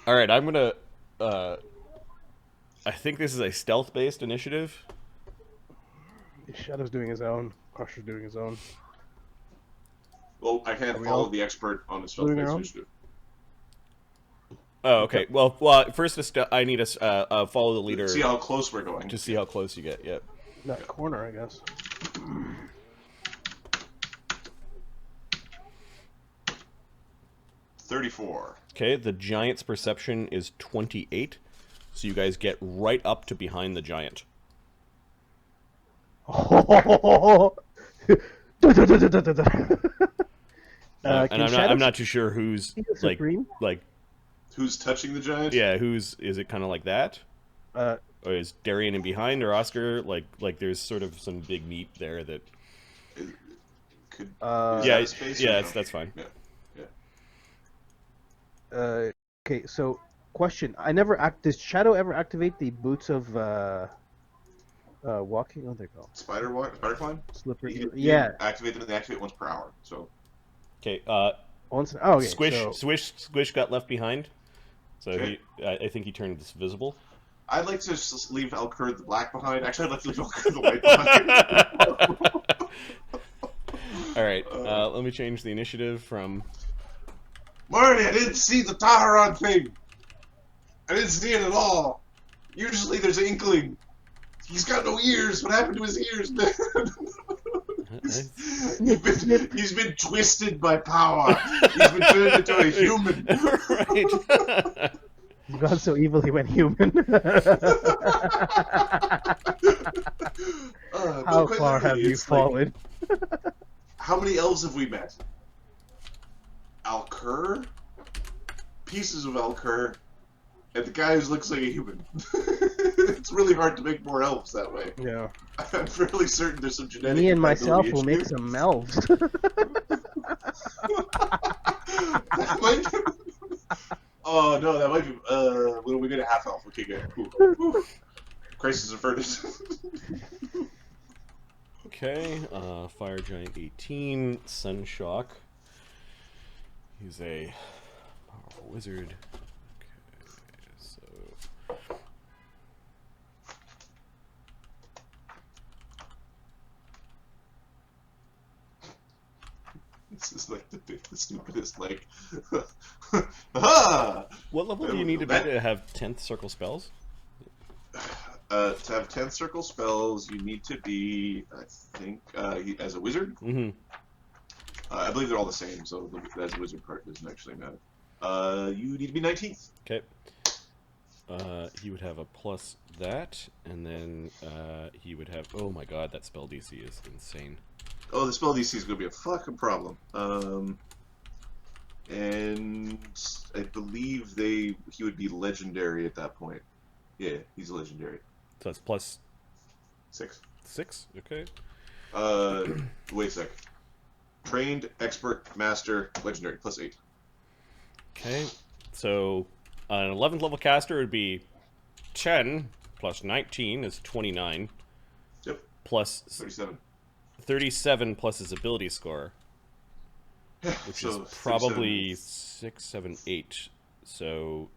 Alright, I'm gonna, I think this is a stealth-based initiative.
Shadow's doing his own. Crusher's doing his own.
Well, I can't
Are we
follow
all
the expert on the
doing our
stealth-based
own?
initiative.
Oh, okay. Well, first I need to follow the leader
See how close we're going.
to see how close you get. Yep.
That corner, I guess.
34.
Okay, the giant's perception is 28, so you guys get right up to behind the giant. And I'm not too sure who's like
Supreme?
Who's touching the giant?
yeah, is it kind of like that?
Uh,
Or is Darian in behind, or Oscar? Like there's sort of some big meat there that.
Could,
Uh,
is
Yeah,
that space or
yeah,
no?
that's fine.
Yeah.
okay, so question: does Shadow ever activate the boots of walking? Oh, there you go.
Spider climb?
Slippery.
You
Yeah.
activate them, and they activate once per hour. So
Okay.
Once. Oh, okay.
Squish got left behind, so
Okay.
I think he turned this visible.
I'd like to just leave Alkur the black behind. Actually, I'd like to leave Alkur the white behind.
All right, let me change the initiative from...
Marty, I didn't see the Taharon thing. I didn't see it at all. Usually there's an inkling. He's got no ears. What happened to his ears, man? he's been twisted by power. He's been turned into a human.
Right.
He's gone so evil he went human. How
Quite
far have
literally,
you
it's like,
fallen?
how many elves have we met? Alkur? Pieces of Alkur? And the guy who looks like a human. It's really hard to make more elves that way.
Yeah.
I'm fairly certain there's some genetic
Me and myself
compatibility
will make
issues.
some elves.
That might be... Oh no, that might be. Well, we get a half elf. Okay, good. Cool. Whew. Crisis averted.
Okay, Fire Giant 18, Sunshock. He's a powerful wizard. Okay, so...
This is like the stupidest, like. Ah!
What level do you need to be to have 10th circle spells?
To have 10th circle spells, you need to be, I think, as a wizard.
Mm-hmm.
I believe they're all the same, so as a wizard part doesn't actually matter. You need to be 19th.
Okay. He would have a plus that, and then he would have... Oh my god, that spell DC is insane.
Oh, the spell DC is going to be a fucking problem. And I believe he would be legendary at that point. Yeah, he's legendary.
So that's plus
6.
6? Okay.
Wait a sec. Trained, expert, master, legendary, plus 8.
Okay. So an 11th level caster would be 10 plus 19 is 29.
Yep.
Plus
37.
37 plus his ability score, which
So
is probably 6, 7, 8. So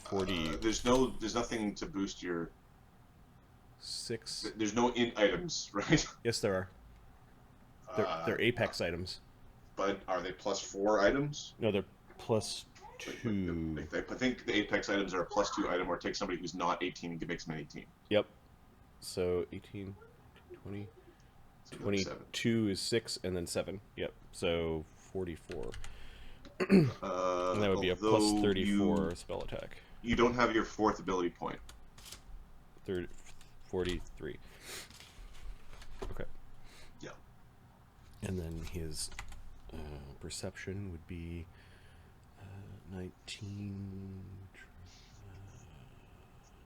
40.
There's nothing to boost your.
6.
There's no int items, right?
Yes, there are. They're apex items.
But are they plus 4 items?
No, they're plus 2.
I think the apex items are a plus 2 item, or take somebody who's not 18 and makes them 18.
Yep. So 18, 20,
So
22 is 6, and then 7. Yep. So 44. And that would be a plus 34 spell attack.
You don't have your 4th ability point.
43. Okay.
Yeah.
And then his perception would be 19,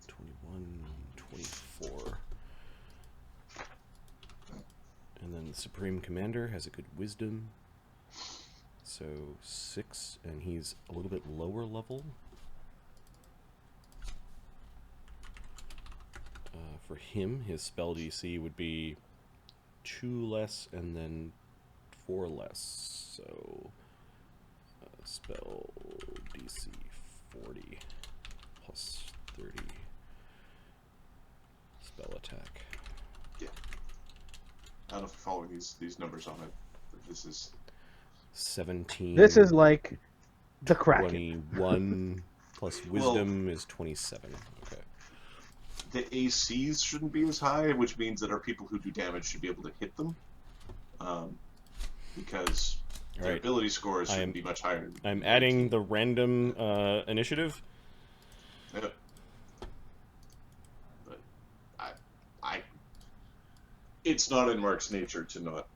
21, 24. And then the Supreme Commander has a good wisdom. So 6, and he's a little bit lower level. For him, his spell DC would be 2 less and then 4 less. So spell DC 40 plus 30 spell attack.
Yeah. I don't know if you're following these numbers on it, but this is
17.
This is like the Kraken.
21 plus wisdom is 27. Okay.
the ACs shouldn't be as high, which means that our people who do damage should be able to hit them, because their
Right.
ability scores should be much higher.
I'm adding the random initiative.
Yeah. But it's not in Mark's nature to not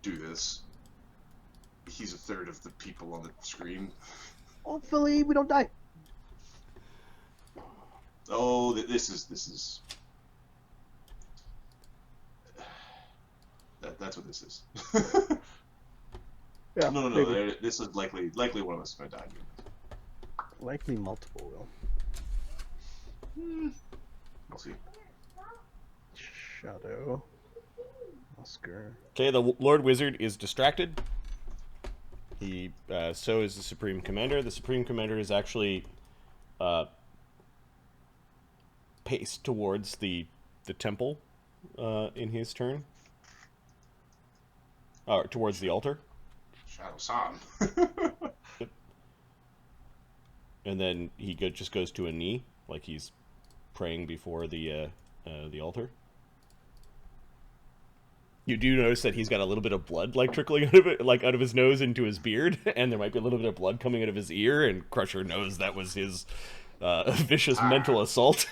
do this. He's a third of the people on the screen.
Hopefully we don't die.
Oh, this is. That's what this is.
Yeah,
No.
maybe.
This is likely one of us is going to die.
Likely multiple, will.
We'll see.
Shadow. Oscar.
Okay, the Lord Wizard is distracted. He so is the Supreme Commander. The Supreme Commander is actually pace towards the temple in his turn. Towards the altar.
Shadow San.
And then he just goes to a knee, like he's praying before the altar. You do notice that he's got a little bit of blood, like trickling out of it, like out of his nose into his beard, and there might be a little bit of blood coming out of his ear. And Crusher knows that was his vicious mental assault.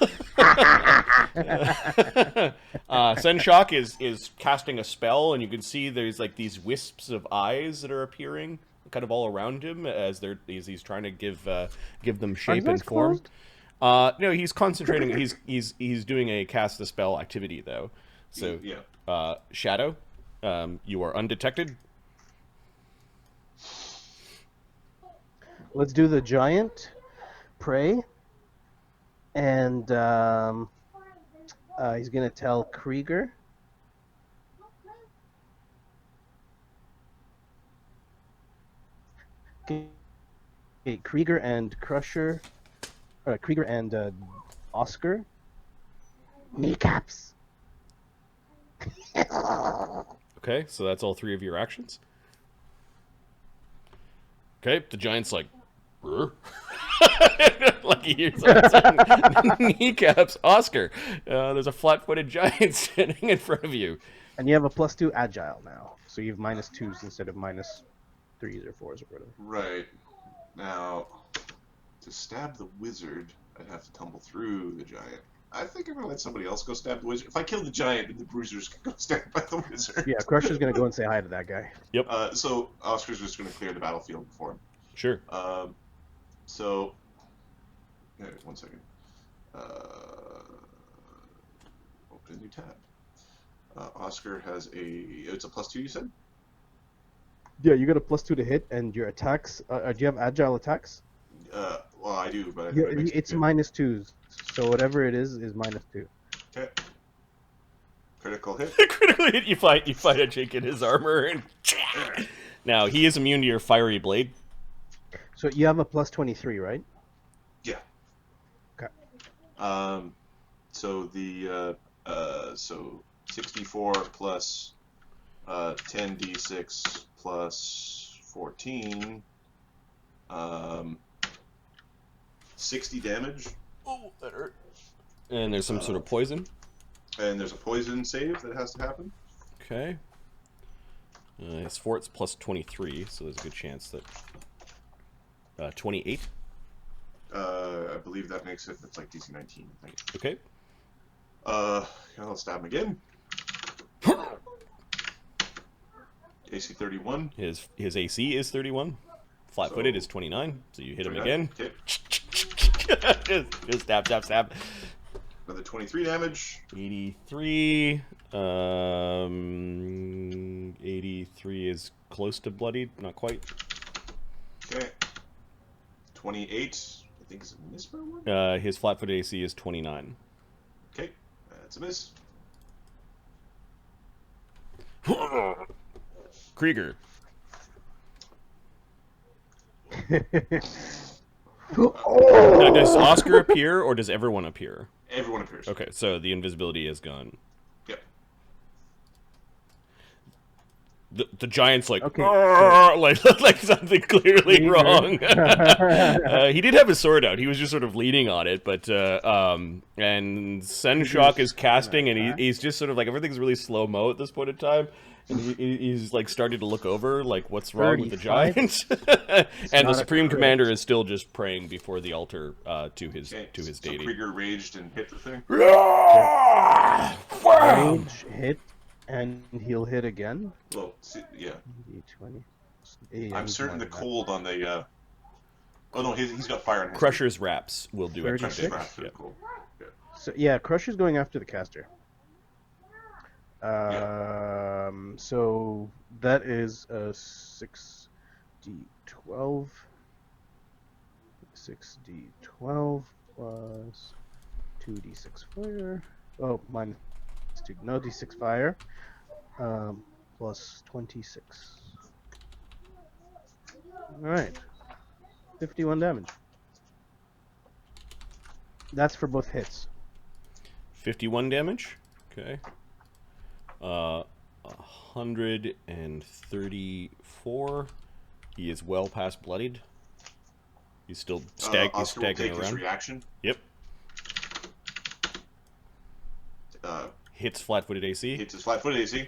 Senshock is casting a spell, and you can see there's like these wisps of eyes that are appearing, kind of all around him as he's trying to give them shape and form. No, he's concentrating. He's doing a cast a spell activity though. So
Yeah.
Shadow, you are undetected.
Let's do the giant pray, and he's gonna tell Krieger. Okay, Krieger and Crusher, Krieger and Oscar.
Kneecaps.
Okay, so that's all three of your actions. Okay, the giant's like, "Rrr." Like he hears something. Kneecaps, Oscar. There's a flat-footed giant standing in front of you.
And you have a +2 agile now, so you have -2s instead of -3s or 4s or whatever.
Right. Now, to stab the wizard, I'd have to tumble through the giant. I think I'm going to let somebody else go stab the wizard. If I kill the giant, then the bruisers can go stab by the wizard.
Yeah, Crusher's gonna go and say hi to that guy.
Yep.
So Oscar's just going to clear the battlefield for him.
Sure.
So, yeah, 1 second. Open a new tab. Oscar has it's a +2, you said?
Yeah, you got a +2 to hit, and your attacks. Do you have agile attacks?
Well, I do, but I
Yeah,
think it makes
it's
it
-2s, so whatever it is -2.
Okay. Critical hit.
Critically hit, you fight a chink in his armor, and now he is immune to your fiery blade.
So you have a +23, right?
Yeah.
Okay.
So the so 64 plus 10d6 plus 14, 60 damage.
Oh, that hurt. And there's some sort of poison.
And there's a poison save that has to happen.
Okay. His fort's +23, so there's a good chance that 28.
I believe that makes it. That's like DC 19. I think.
Okay.
I'll stab him again. AC 31.
His AC is 31. Flat-footed
So-
is 29. So you hit him
29.
again.
Okay.
just stab, stab, stab.
Another 23 damage.
83. 83 is close to bloodied, not quite.
Okay. 28. I think it's a miss by one.
His flat-footed AC is 29.
Okay. That's a miss.
Krieger. Now, does Oscar appear, or does everyone appear?
Everyone appears.
Okay, so the invisibility is gone.
Yep.
The giant's like,
Okay,
"Arr!" like something clearly wrong. He did have his sword out. He was just sort of leaning on it, but and Senshock is casting, and he's just sort of like everything's really slow mo at this point in time. And he's like starting to look over, like what's wrong with the
35?
giant. And the
not a
Supreme
crit.
Commander is still just praying before the altar to his
Okay.
to his
So
deity.
Krieger raged and hit the thing.
Rage, hit, and he'll hit again.
Well, yeah.
D20.
I'm certain the cold on the. Oh no, he's got fire in his.
Crusher's Wraps will do it.
Crusher's
36?
wrath.
Yeah.
Cool. Yeah.
So yeah, Crusher's going after the caster. So that is a 6d12. 6d12 plus 2d6 fire. Oh, minus 2. No, d6 fire. Plus 26. Alright. 51 damage. That's for both hits.
51 damage. Okay. 134. He is well past bloodied. He's still he's
Oscar will
staggering
take his
around.
reaction.
Yep. Hits flat-footed AC.
Hits his flat-footed AC.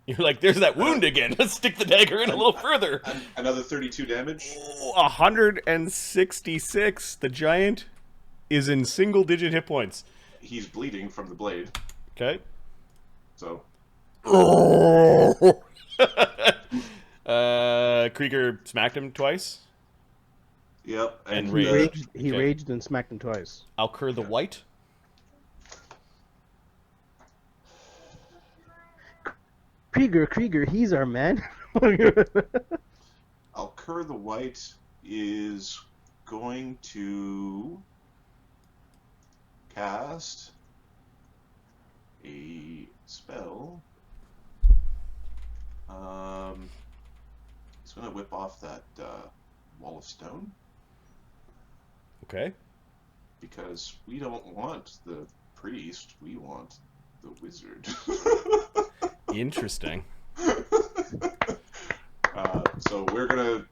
You're like, there's that wound again. Let's stick the dagger in a little further.
Another 32 damage.
166. The giant is in single-digit hit points.
He's bleeding from the blade.
Okay.
So.
Krieger smacked him twice.
Yep.
And
He
raged.
raged and smacked him twice.
Alkur the White.
Krieger, he's our man.
Alkur the White is going to cast a spell. He's going to whip off that wall of stone.
Okay.
Because we don't want the priest, we want the wizard.
Interesting.
So we're gonna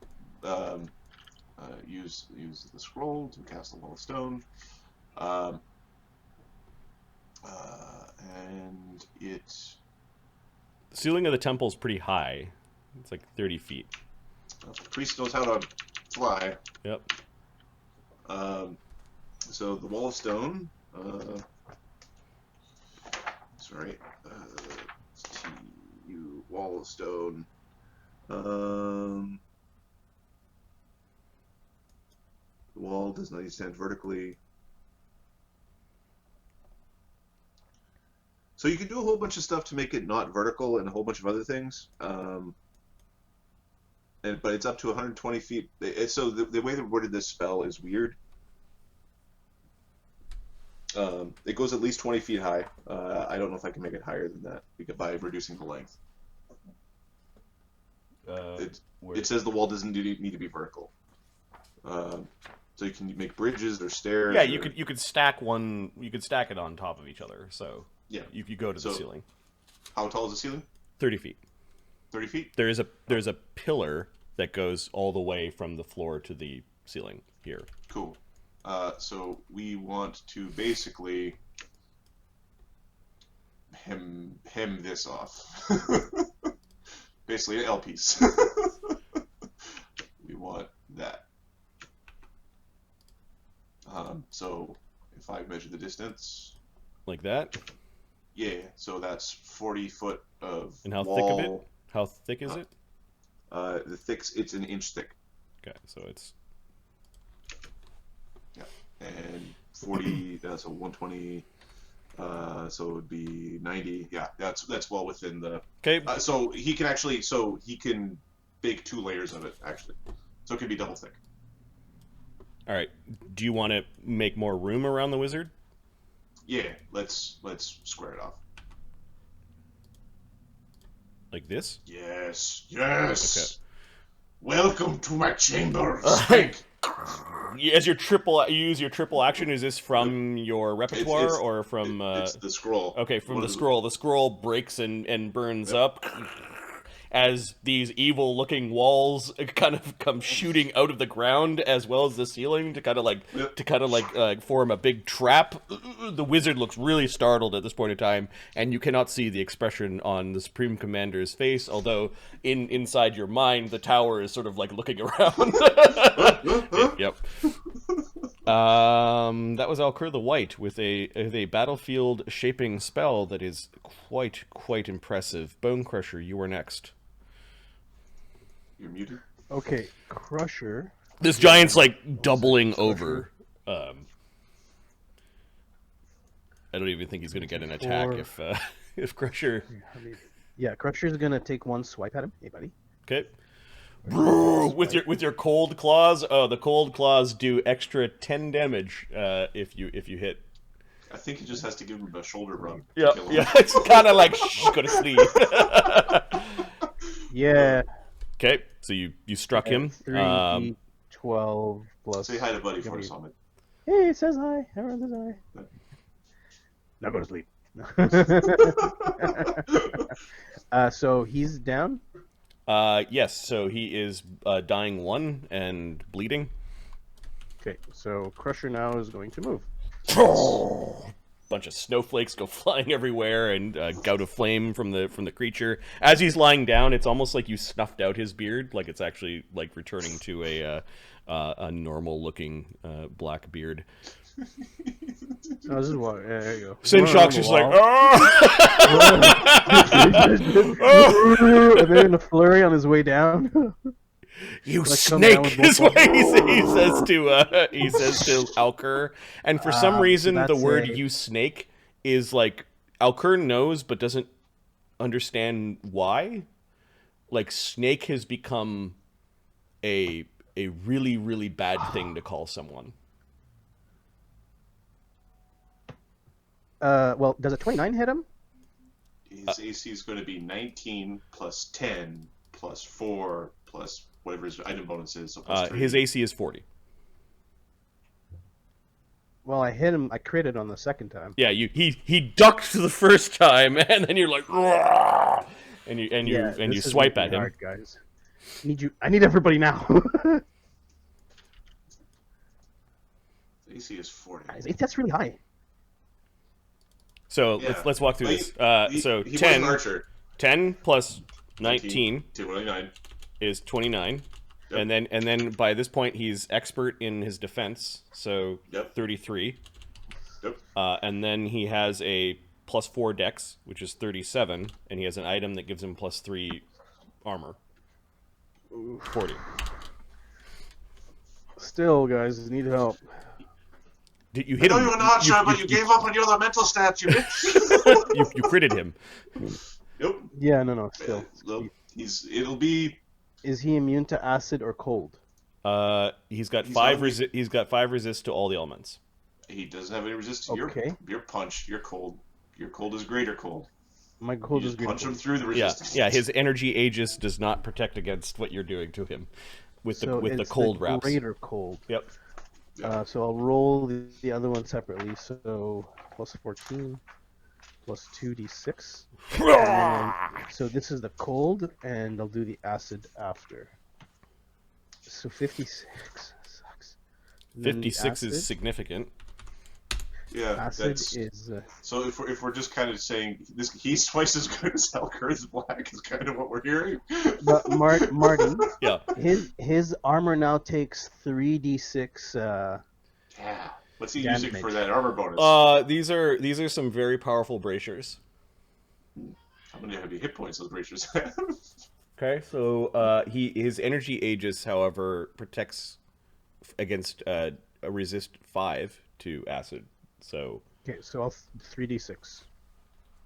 use the scroll to cast the wall of stone, and it.
The ceiling of the temple is pretty high. It's like 30 feet.
The priest knows how to fly.
Yep.
So the wall of stone. Sorry. TU wall of stone. The wall does not need to stand vertically. So you can do a whole bunch of stuff to make it not vertical and a whole bunch of other things. But it's up to 120 feet. So the way they worded this spell is weird. It goes at least 20 feet high. I don't know if I can make it higher than that by reducing the length. It says the wall doesn't need to be vertical. So you can make bridges or stairs.
Yeah, you could stack one. You could stack it on top of each other. So
yeah,
if you go to the ceiling.
How tall is the ceiling?
30 feet.
30 feet.
There's a pillar that goes all the way from the floor to the ceiling here.
Cool. So we want to basically hem this off. Basically an L piece. We want that. So if I measure the distance,
like that.
yeah. So that's 40 foot of
And how
wall.
thick of it? How thick is it?
The it's an inch thick.
Okay, so it's
And 40, so 120, so it would be 90. Yeah, that's well within the.
okay.
So he can bake 2 layers of it actually, so it can be double thick.
All right. Do you want to make more room around the wizard?
Yeah, let's square it off.
Like this?
Yes.
Okay.
Welcome to my chambers.
As you use your triple action. Is this from your repertoire or from?
It's the scroll.
Okay, from the scroll. The scroll breaks and burns up as these evil-looking walls kind of come shooting out of the ground as well as the ceiling to kind of like form a big trap. The wizard looks really startled at this point in time, and you cannot see the expression on the Supreme Commander's face, although inside your mind the tower is sort of like looking around. Yep. That was Alkur the White with a battlefield shaping spell that is quite impressive. Bone Crusher, you are next.
You're muted.
Okay, Crusher.
This giant's like doubling over. I don't even think he's gonna get an attack if Crusher.
Yeah, Crusher's gonna take one swipe at him. Hey, buddy.
Okay. With your cold claws. Oh, the cold claws do extra 10 damage if you hit.
I think he just has to give him a shoulder rub.
Yeah, it's kind of like shh, go to sleep.
Yeah.
Okay, so you struck him.
3d12 plus.
Say hi to Buddy for us, Ahmed.
Hey, it says hi. Everyone says hi. Now go to sleep. So he's down.
Yes. So he is dying 1 and bleeding.
Okay, so Crusher now is going to move.
Bunch of snowflakes go flying everywhere, and gout of flame from the creature. As he's lying down, it's almost like you snuffed out his beard, like it's actually like returning to a normal looking black beard.
Oh, this is what. Yeah, there you go.
Sinshok's just like,
and then in a flurry on his way down.
"You
Like coming down
snake!"
with
is
both
what he says to Alkur. And for some reason, the
that's
word
a-
"you snake" is like Alkur knows but doesn't understand why. Like snake has become a really really bad thing to call someone.
Well, does a 29 hit him?
His AC is going to be 19 plus 10 plus 4 plus whatever his item bonus is. So plus 3.
His AC is 40.
Well, I hit him. I critted on the second time.
Yeah, he ducked the first time, and then you're like, "Roar!" and you
This is
swipe
making
at him.
hard, guys. I need everybody now.
AC is 40.
That's really high.
So
Yeah.
let's walk through
Like,
this. So
he
10,
was an archer.
10 plus 19
29.
is 29.
Yep.
And then by this point he's expert in his defense, so
Yep.
33.
Yep.
And then he has a plus 4 dex, which is 37, and he has an item that gives him plus 3 armor. 40.
Still, guys, need help.
Did you
I
hit
know
him?
you're an archer, but you gave up on your elemental stats, you bitch.
you critted him.
Yep.
Yeah, no, still.
Well, it'll be.
Is he immune to acid or cold?
He's got
He's
5
only-
he's got 5 resist to all the elements.
He doesn't have any resistance.
Okay.
Your punch, you're cold. Your cold is greater cold.
My cold
You
is
just punch him through the
Yeah,
resistance.
yeah. His energy Aegis does not protect against what you're doing to him with the cold wraps.
Greater cold.
Yep.
So I'll roll the other one separately. So plus 14, plus 2d6. So this is the cold, and I'll do the acid after. So 56 sucks. And then the
56 is
acid-
significant.
Yeah,
Acid
that's
is
so. If we're just kind of saying this, he's twice as good as Alkur is black is kind of what we're hearing.
but Marty,
Yeah.
his armor now takes 3d6.
Yeah. What's he using
Damage.
for that armor bonus?
These are some very powerful bracers.
How many heavy hit points those bracers have?
Okay, so his energy Aegis, however, protects against a resist 5 to acid. So
Okay, so I'll 3d6.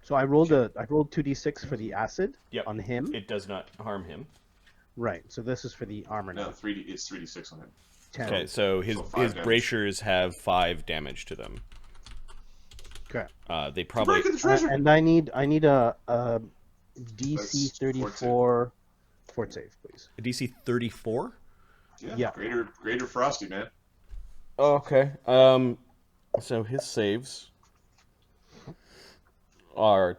So I rolled 2d6 for the acid
Yep.
on him.
it does not harm him.
Right. So this is for the armor
No,
now.
3D. It's 3d6 on him.
10.
Okay, so his
So 5 damage.
bracers have 5 damage to them.
Okay.
They probably
Breaking the treasure.
And I need a DC
That's
34 fort save, please.
DC 34.
yeah.
Greater Frosty, man.
Okay. So his saves are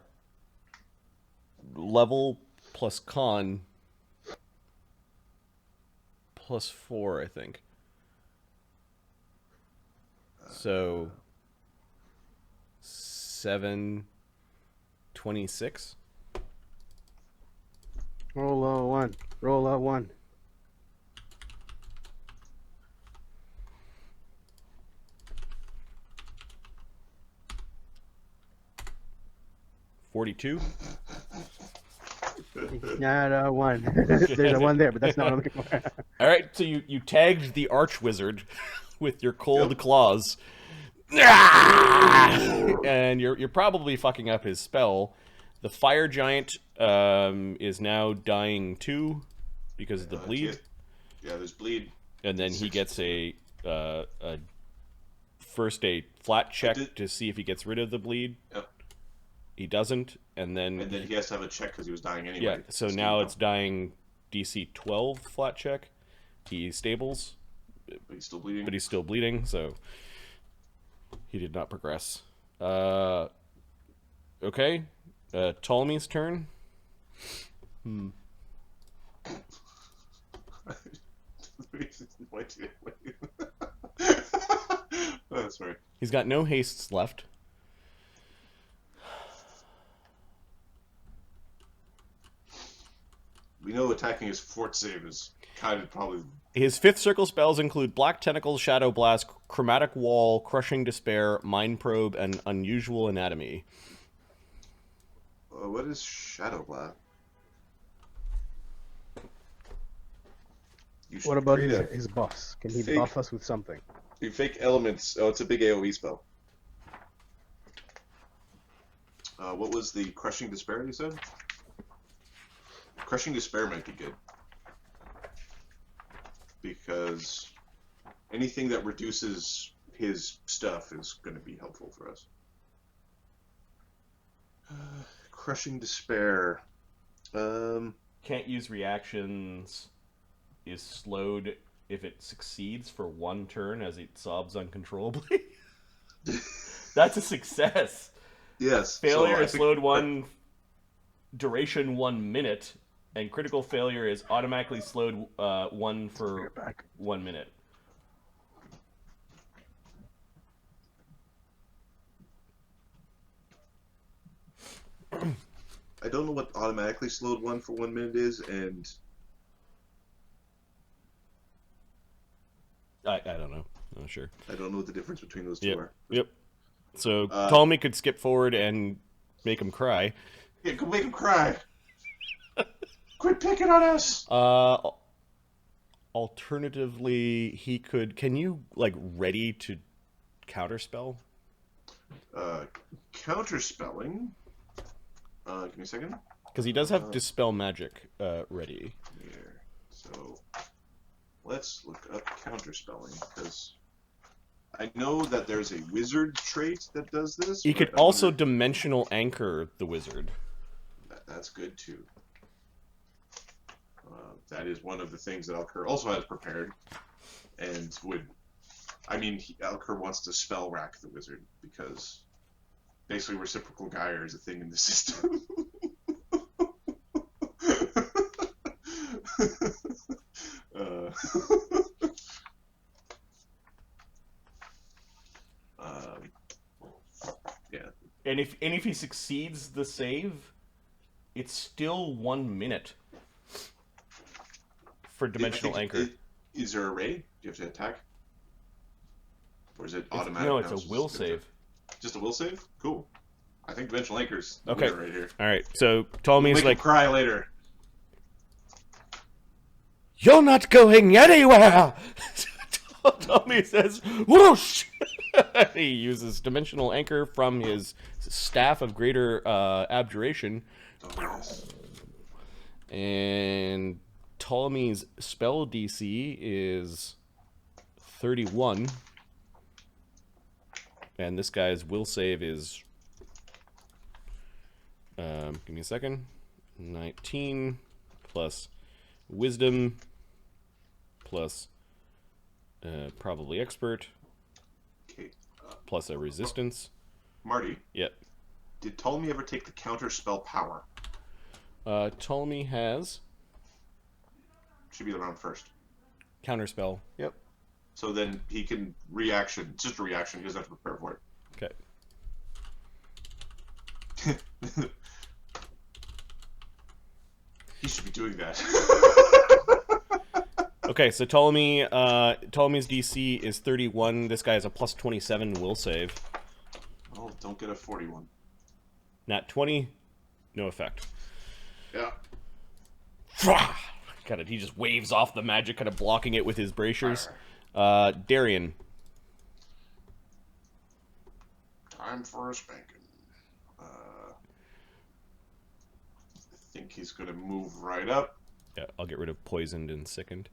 level plus con plus 4, I think. So 726.
Roll a 1. Roll a 1.
$42.
Not a 1. There's a 1 there, but that's not what I'm looking for.
All right, so you tagged the arch wizard with your cold claws, and you're probably fucking up his spell. The fire giant is now dying 2 because of the bleed,
Yeah, there's bleed.
and then he gets a first a flat check to see if he gets rid of the bleed.
Yep.
He doesn't, and then
he has to have a check because he was dying anyway.
yeah. So now it's dying DC 12 flat check. He stables,
But he's still bleeding.
but he's still bleeding. So He did not progress. Okay. Ptolemy's turn.
Wait. Oh, sorry.
He's got no hastes left.
We know attacking his fort save is kind of probably...
His 5th circle spells include Black Tentacles, Shadow Blast, Chromatic Wall, Crushing Despair, Mind Probe, and Unusual Anatomy.
What is Shadow Blast?
What about his buffs? Can he buff us with something?
You fake elements. Oh, it's a big AoE spell. What was the Crushing Despair you said? Crushing Despair might be good. Because anything that reduces his stuff is going to be helpful for us. Crushing Despair.
Can't use reactions. Is slowed if it succeeds for 1 turn as it sobs uncontrollably. That's a success.
Yes.
Failure is slowed 1 duration 1 minute, and critical failure is automatically slowed 1 for 1 minute.
I don't know what automatically slowed 1 for 1 minute is, and
I don't know. I'm not sure.
I don't know what the difference between those two are.
Yep. So Ptolemy could skip forward and make him cry.
Yeah, go make him cry. Quit picking on us.
Alternatively, he could. Can you ready to counterspell?
Counterspelling. Give me a second.
Because he does have dispel magic ready.
Here. So let's look up counterspelling because I know that there's a wizard trait that does this.
He could also dimensional anchor the wizard.
That's good too. That is one of the things that Alkur also has prepared, and would. I mean, Alkur wants to spell rack the wizard because basically reciprocal gyre is a thing in the system. Yeah.
And if he succeeds the save, it's still 1 minute for dimensional anchor.
Is there a raid? Do you have to attack? Or is it automatic?
No, it's a will save.
Just a will save? Cool. I think dimensional anchor's
okay
right here.
All right. So Ptolemy's
Make him cry later.
You're not going anywhere!
Ptolemy says, whoosh! He uses dimensional anchor from his staff of greater abjuration.
Oh, yes.
And Ptolemy's spell DC is 31. And this guy's will save is... give me a second. 19 plus wisdom plus probably expert
Okay.
plus a resistance.
Marty,
Yep.
did Ptolemy ever take the counter spell power?
Ptolemy has
Should be the round first.
counterspell. Yep.
So then he can reaction. It's just a reaction. He doesn't have to prepare for
Okay.
it. He should be doing that.
Okay, so Ptolemy's DC is 31. This guy has a plus 27 will save.
Oh, don't get a 41.
Nat 20, no effect.
Yeah.
Kind of, he just waves off the magic, kind of blocking it with his bracers. Darian.
Time for a spanking. I think he's going to move right up.
Yeah, I'll get rid of poisoned and sickened.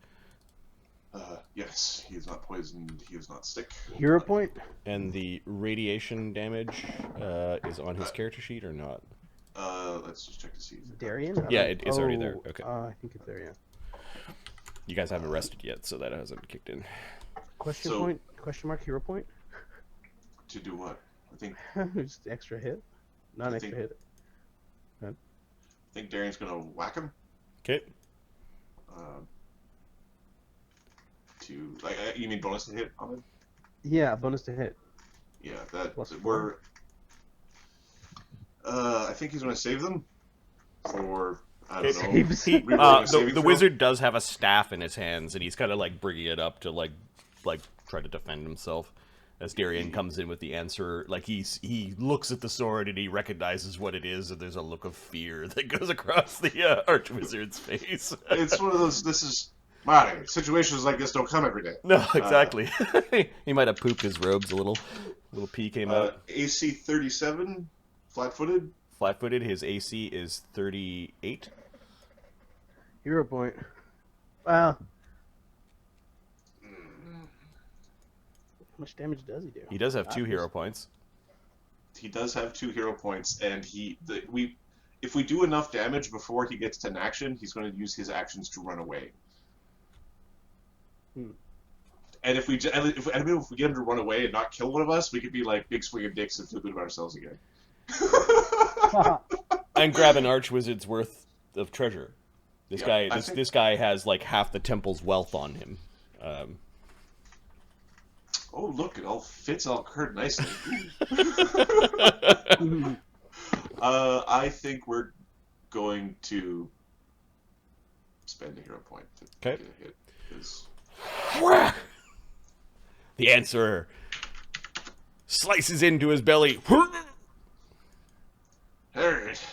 Yes, he is not poisoned. He is not sick.
Hero point?
And the radiation damage is on his character sheet or not?
Let's just check to see.
Darian?
Yeah, it's already there. Okay.
I think it's there, yeah.
You guys haven't rested yet, so that hasn't kicked in.
Question
So-
point? Question mark? Hero point?
To do what? I think
Just extra hit. Not
I
extra
think-
hit.
I think Darian's gonna whack him.
Okay.
To like, you mean bonus to hit on him?
Yeah, bonus to hit.
Yeah, that
Plus
we're. I think he's gonna save them, or I don't know.
Saves.
He,
Reroll a saving
the
throw?
wizard does have a staff in his hands, and he's kind of like bringing it up to like try to defend himself. As Darian comes in with the answer, like he looks at the sword and he recognizes what it is, and there's a look of fear that goes across the archwizard's face.
It's one of those. This is Marty. Situations like this don't come every day.
No, exactly. He might have pooped his robes a little. A little pee came out.
AC 37, flat-footed.
Flat-footed. His AC is 38.
Hero point. Wow. How much damage does he do?
He does have 2 hero points.
He does have 2 hero points, and if we do enough damage before he gets to an action, he's going to use his actions to run away. And if we get him to run away and not kill one of us, we could be like big swinging dicks and feel good about ourselves again.
And grab an archwizard's worth of treasure. This
Yeah,
guy, this guy has like half the temple's wealth on him.
Oh, look, it all fits Alkur nicely. I think we're going to spend a hero point to
Okay.
get a hit. 'Cause
The answerer slices into his belly.
Alright,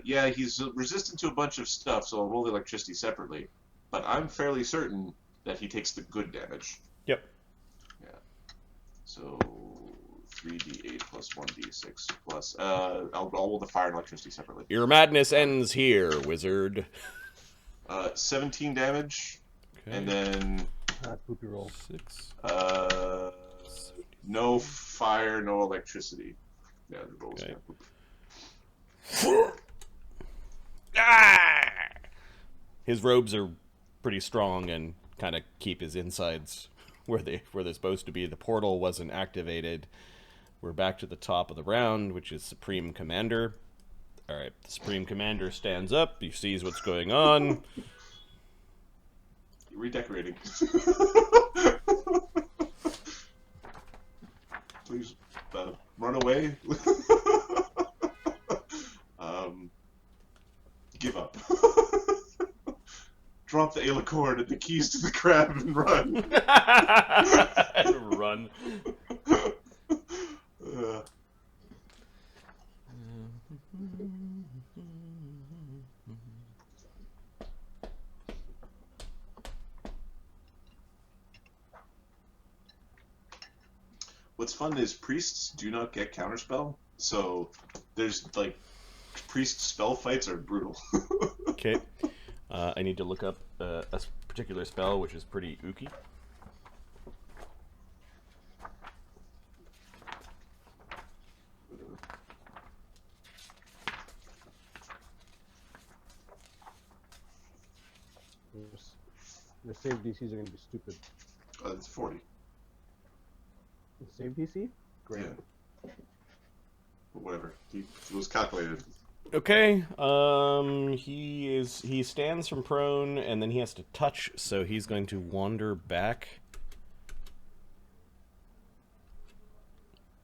yeah, he's resistant to a bunch of stuff, so I'll roll the electricity separately. But I'm fairly certain that he takes the good damage.
Yep.
Yeah. So, 3d8 plus 1d6 plus, I'll roll the fire and electricity separately.
Your madness ends here, wizard.
17 damage,
Okay.
and then,
Poopy roll.
6.
no fire, no electricity. Yeah, the roll's
Okay.
kind of
Ah! His robes are pretty strong and kind of keep his insides where they're supposed to be. The portal wasn't activated. We're back to the top of the round, which is Supreme Commander. All right, the Supreme Commander stands up. He sees what's going on.
redecorating. Please run away. Give up. Drop the alicorn and the keys to the crab and run.
And run.
What's fun is priests do not get counterspell, so there's like priest spell fights are brutal.
Okay. I need to look up a particular spell, which is pretty ooky.
The save DCs are going to be stupid.
It's 40.
The save DC? Great.
Yeah. But whatever. It was calculated.
Okay. He stands from prone, and then he has to touch, so he's going to wander back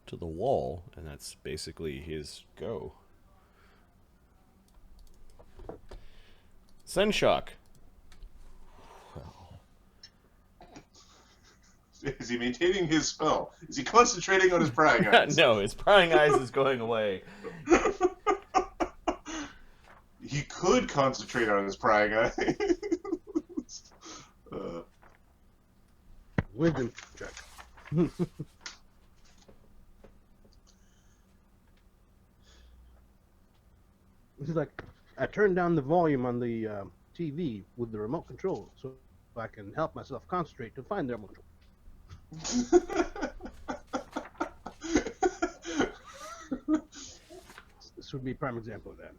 to the wall, and that's basically his go. Send shock.
Is he maintaining his spell? Is he concentrating on his prying eyes?
No, his prying eyes is going away.
He could concentrate on his prying eyes.
Wisdom check. This is like, I turned down the volume on the TV with the remote control so I can help myself concentrate to find the remote control. This would be a prime example of that.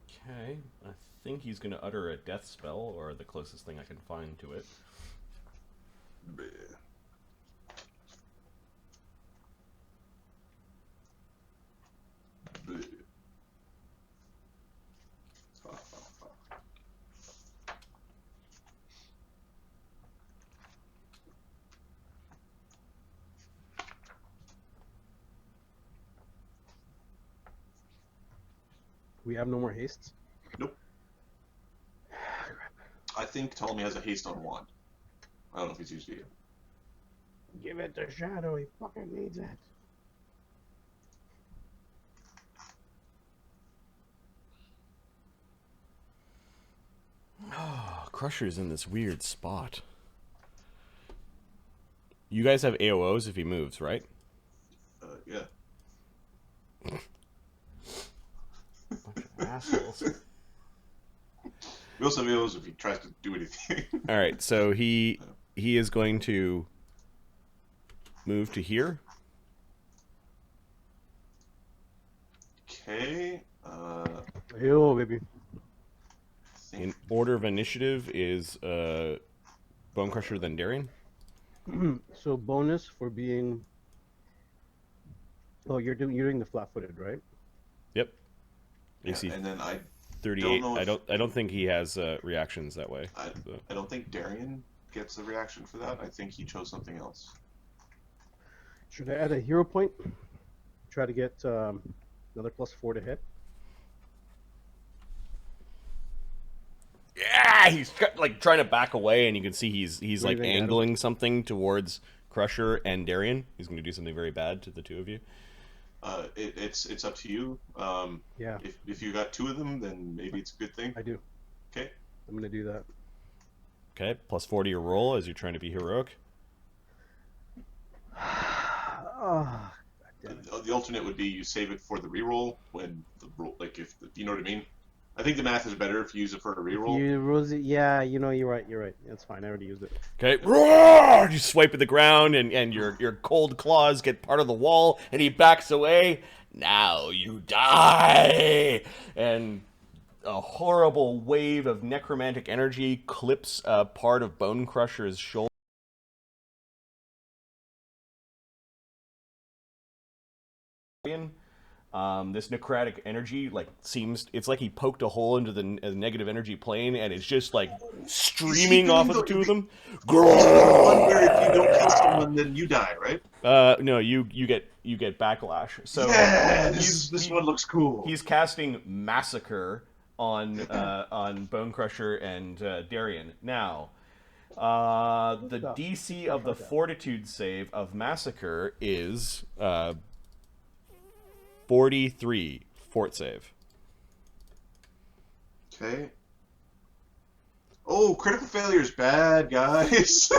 Okay, I think he's going to utter a death spell, or the closest thing I can find to it.
We have no more hastes.
Nope. I think Ptolemy has a haste on wand. I don't know if he's used it yet.
Give it to Shadow. He fucking needs it.
Oh, Crusher's in this weird spot. You guys have AOOs if he moves, right?
Yeah.
Bunch of assholes.
We also have AOs if he tries to do anything.
All right, so he is going to move to here.
Okay.
Yo, baby.
In order of initiative is Bone Crusher, then Darian.
So bonus for being. Oh, you're doing the flat-footed, right?
Yep.
Yeah,
AC
and then I
38.
don't know
I don't think he has reactions that way.
I don't think Darian gets a reaction for that. I think he chose something else.
Should I add a hero point? Try to get another +4 to hit.
Yeah, he's like trying to back away, and you can see he's
What do
like
you think, Adam?
angling something towards Crusher and Darian. He's going to do something very bad to the two of you.
It's up to you.
Yeah,
If you got two of them, then maybe it's a good thing.
I do.
Okay.
I'm gonna do that.
Okay, +4 to your roll as you're trying to be heroic.
Oh,
The alternate would be you save it for the reroll when the roll, like if you know what I mean. I think the math is better if you use it for a reroll.
you Rosie, yeah, you know you're right. You're right. That's fine. I already used it.
Okay, roar! You swipe at the ground, and your cold claws get part of the wall, and he backs away. Now you die! And a horrible wave of necromantic energy clips part of Bone Crusher's shoulder. This necrotic energy it's like he poked a hole into the negative energy plane, and it's just like streaming off of the two of them.
One where if you don't kill someone, then you die, right?
No, you get backlash. So
yeah, this one looks cool.
He's casting Massacre on Bone Crusher and Darian. Now, the DC of the Fortitude save of Massacre is 43 fort save.
Okay. Oh, critical failure is bad, guys.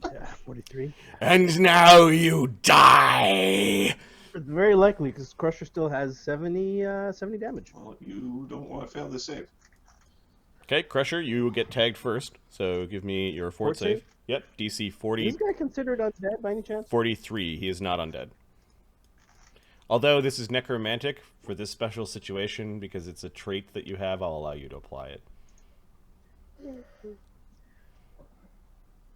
Yeah, 43.
And now you die.
It's very likely because Crusher still has 70 damage.
Well, you don't want to fail this save.
Okay, Crusher, you get tagged first. So give me your fort
Fort save?
save. Yep, DC
Is
40.
this guy considered undead by any chance?
43. He is not undead. Although this is necromantic for this special situation, because it's a trait that you have, I'll allow you to apply it.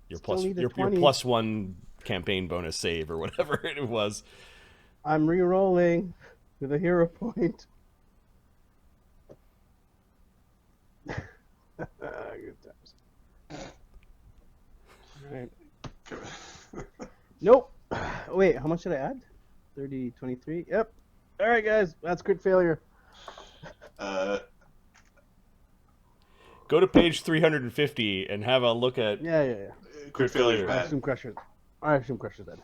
Your
Still need a
your
20.
+1 campaign bonus save or whatever it was.
I'm re-rolling with a hero point. Good times. Alright. Nope. Wait, how much did I add? 30, 23. Yep. Alright, guys. That's crit failure.
Go to page 350 and have a look at
Yeah.
Crit failure is
I
bad.
assume Crusher's dead.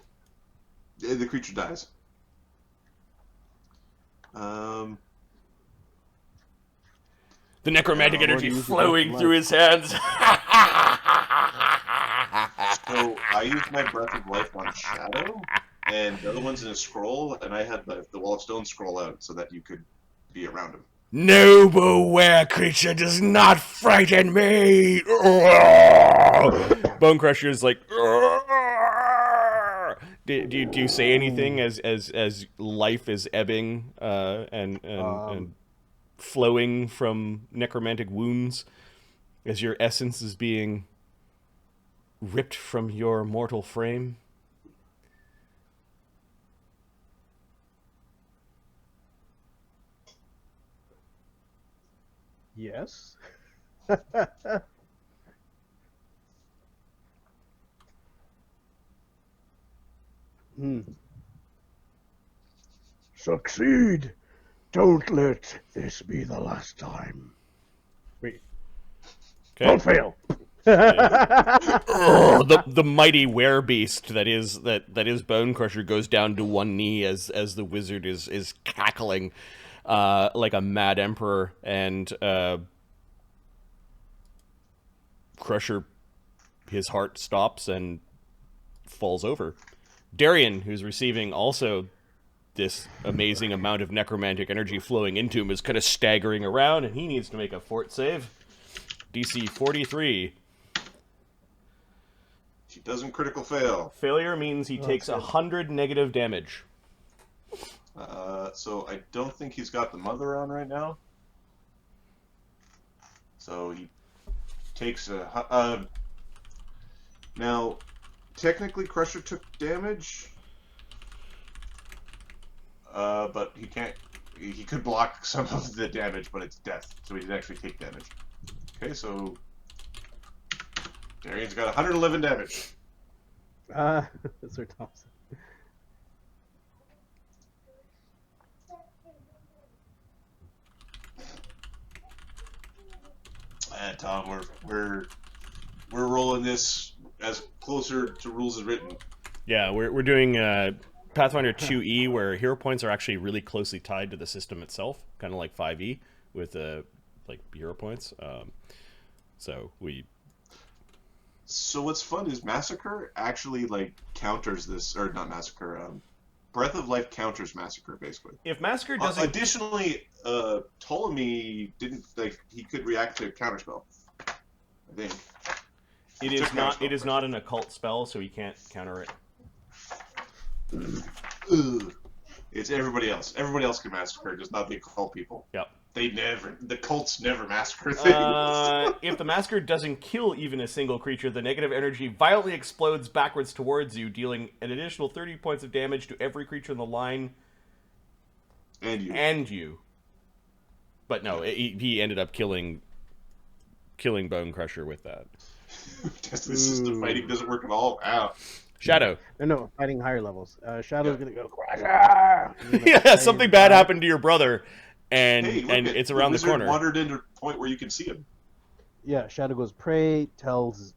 Yeah, the creature dies.
the necromantic
Yeah,
energy
Lord,
flowing
you
through his hands.
So I used my breath of life on Shadow, and the other one's in a scroll, and I had the Wall of Stone scroll out so that you could be around him.
Noble were creature does not frighten me. Bone Crusher's like. Do you say anything as life is ebbing and flowing from necromantic wounds as your essence is being ripped from your mortal frame.
Yes. Hmm.
Succeed. Don't let this be the last time.
Wait.
Okay.
Don't fail.
Oh, the mighty werebeast that is Bone Crusher goes down to one knee as the wizard is cackling like a mad emperor, and Crusher, his heart stops and falls over. Darian, who's receiving also this amazing amount of necromantic energy flowing into him, is kind of staggering around, and he needs to make a fort save. DC 43.
He doesn't critical fail.
Failure means he takes 100 negative damage.
So I don't think he's got the mother on right now. So he takes a... now, technically Crusher took damage, but he can't... He could block some of the damage, but it's death, so he didn't actually take damage. Okay, so... Darian's got 111 damage.
Sir Thompson.
Tom, we're rolling this as closer to rules as written.
Yeah, we're doing Pathfinder 2E, where hero points are actually really closely tied to the system itself, kind of like 5E with like hero points. So
what's fun is Massacre actually like counters this, or not Massacre. Breath of Life counters Massacre basically.
if Massacre doesn't,
Additionally, Ptolemy didn't he could react to counterspell. I think
it is not an occult spell, so he can't counter it.
Ugh. It's everybody else. Everybody else can massacre, just not the occult people.
Yep.
The cults never massacre things.
If the massacre doesn't kill even a single creature, the negative energy violently explodes backwards towards you, dealing an additional 30 points of damage to every creature in the line. And you. But no, he ended up killing Bone Crusher with that.
Testing the system fighting doesn't work at all. Ow.
Shadow.
No, fighting higher levels. Shadow's gonna go.
Yeah, something bad happened to your brother, and
Hey, look
it's around the
wizard
corner.
Wandered into a point where you can see him.
Yeah, Shadow goes pray, tells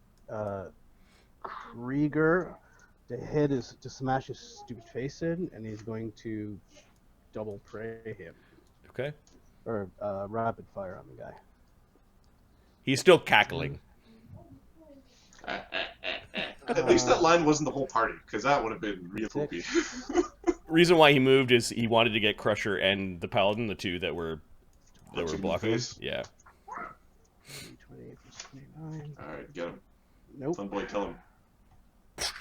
Krieger to hit to smash his stupid face in, and he's going to double pray him.
Okay.
Or rapid fire on the guy.
He's still cackling.
At least that line wasn't the whole party, because that would have been real poopy.
Reason why he moved is he wanted to get Crusher and the Paladin, the two that were blocking. Yeah.
28 plus 29.
Alright, get him.
Nope.
Fun boy, kill him.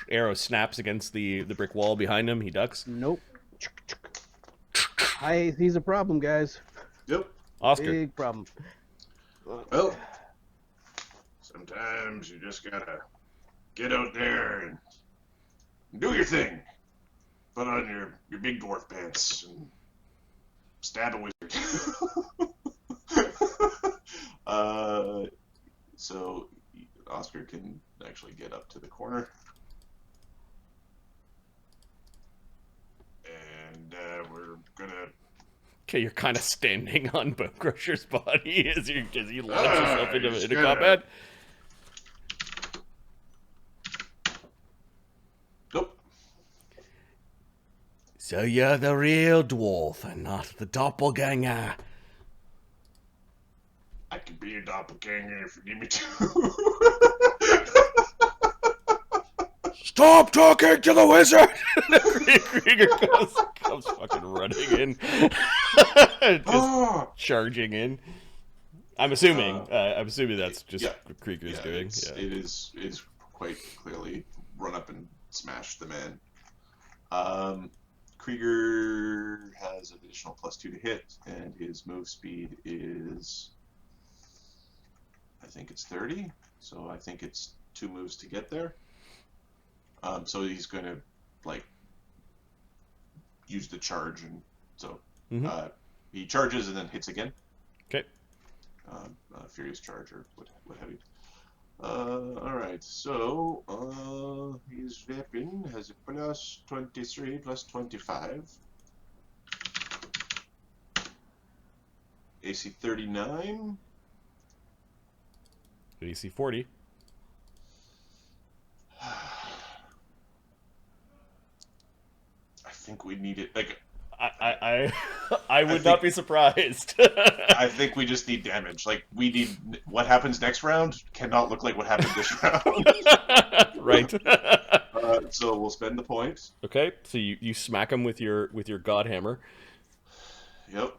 Arrow snaps against the brick wall behind him. He ducks.
Nope. He's a problem, guys.
Yep.
Oscar.
Big problem.
Well, sometimes you just gotta get out there and do your thing. Put on your big dwarf pants and stab a wizard. So Oscar can actually get up to the corner. And we're gonna...
Okay, you're kind of standing on Bone Crusher's body as he launches himself into
gotta-
combat.
Nope.
So you're the real dwarf and not the doppelganger.
I can be a doppelganger if you need me to.
Stop talking to the wizard!
Krieger comes fucking running in. Just charging in. I'm assuming that's just what Krieger's doing.
It is quite clearly run up and smash the man. Krieger has an additional +2 to hit, and his move speed is, I think it's 30, so I think it's 2 moves to get there. So he's going to, like, use the charge, and so he charges and then hits again.
Okay.
Furious charge or what have you. Alright, so his weapon has a +23 +25. AC 39.
AC 40.
I think we need it. Like,
I would not be surprised.
I think we just need damage. Like, we need what happens next round cannot look like what happened this round.
Right.
So we'll spend the point.
Okay, so you smack him with your god hammer.
Yep.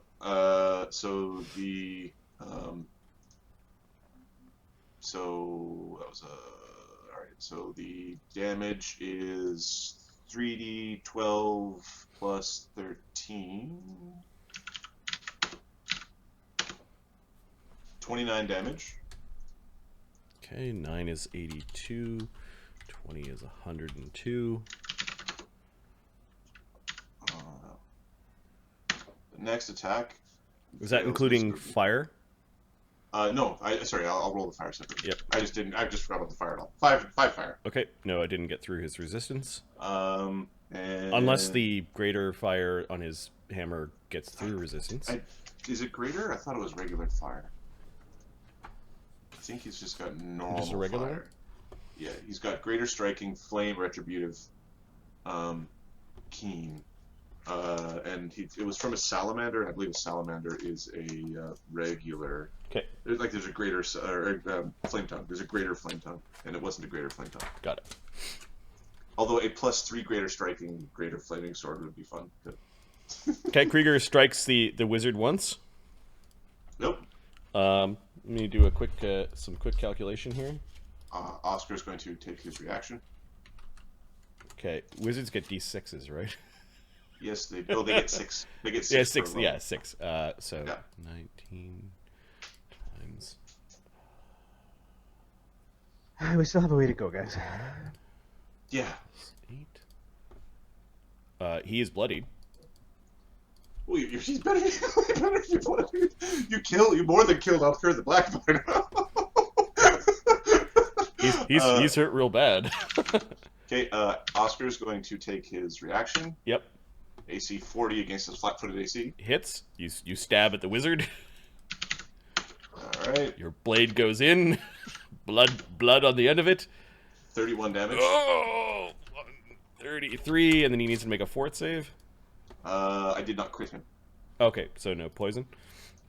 So the so that was all right. So the damage is 3d12 plus 13. 29 damage.
Okay, 9 is 82. 20 is 102.
The next attack.
Is that including fire?
No. Sorry. I'll roll the fire separately.
Yep.
I just forgot about the fire at all. Five fire.
Okay. No, I didn't get through his resistance.
And
Unless the greater fire on his hammer gets through resistance.
Is it greater? I thought it was regular fire. I think he's just got normal
Just a regular
fire. Yeah, he's got greater striking, flame, retributive, keen. And it was from a salamander, and I believe a salamander is a regular.
Okay.
Like there's a greater flame tongue. There's a greater flame tongue, and it wasn't a greater flame tongue.
Got it.
Although a +3 greater striking, greater flaming sword would be fun.
Okay, Krieger strikes the wizard once.
Nope.
Let me do a quick some quick calculation here.
Oscar's going to take his reaction.
Okay, wizards get d6s, right?
Yes, they get 6. They get 6.
Yeah, 6.
per roll.
Yeah, 6. So
Yeah.
19 times.
We still have a way to go, guys.
Yeah.
8. He is bloodied.
Well, he's better. You more than killed Alkur the Black by now.
He's hurt real bad.
Okay, Oscar's going to take his reaction.
Yep.
AC 40 against his flat-footed AC.
Hits. You stab at the wizard.
All right.
Your blade goes in. Blood on the end of it.
31 damage.
Oh! 33, and then he needs to make a fort save.
I did not crit him,
Okay, so no poison.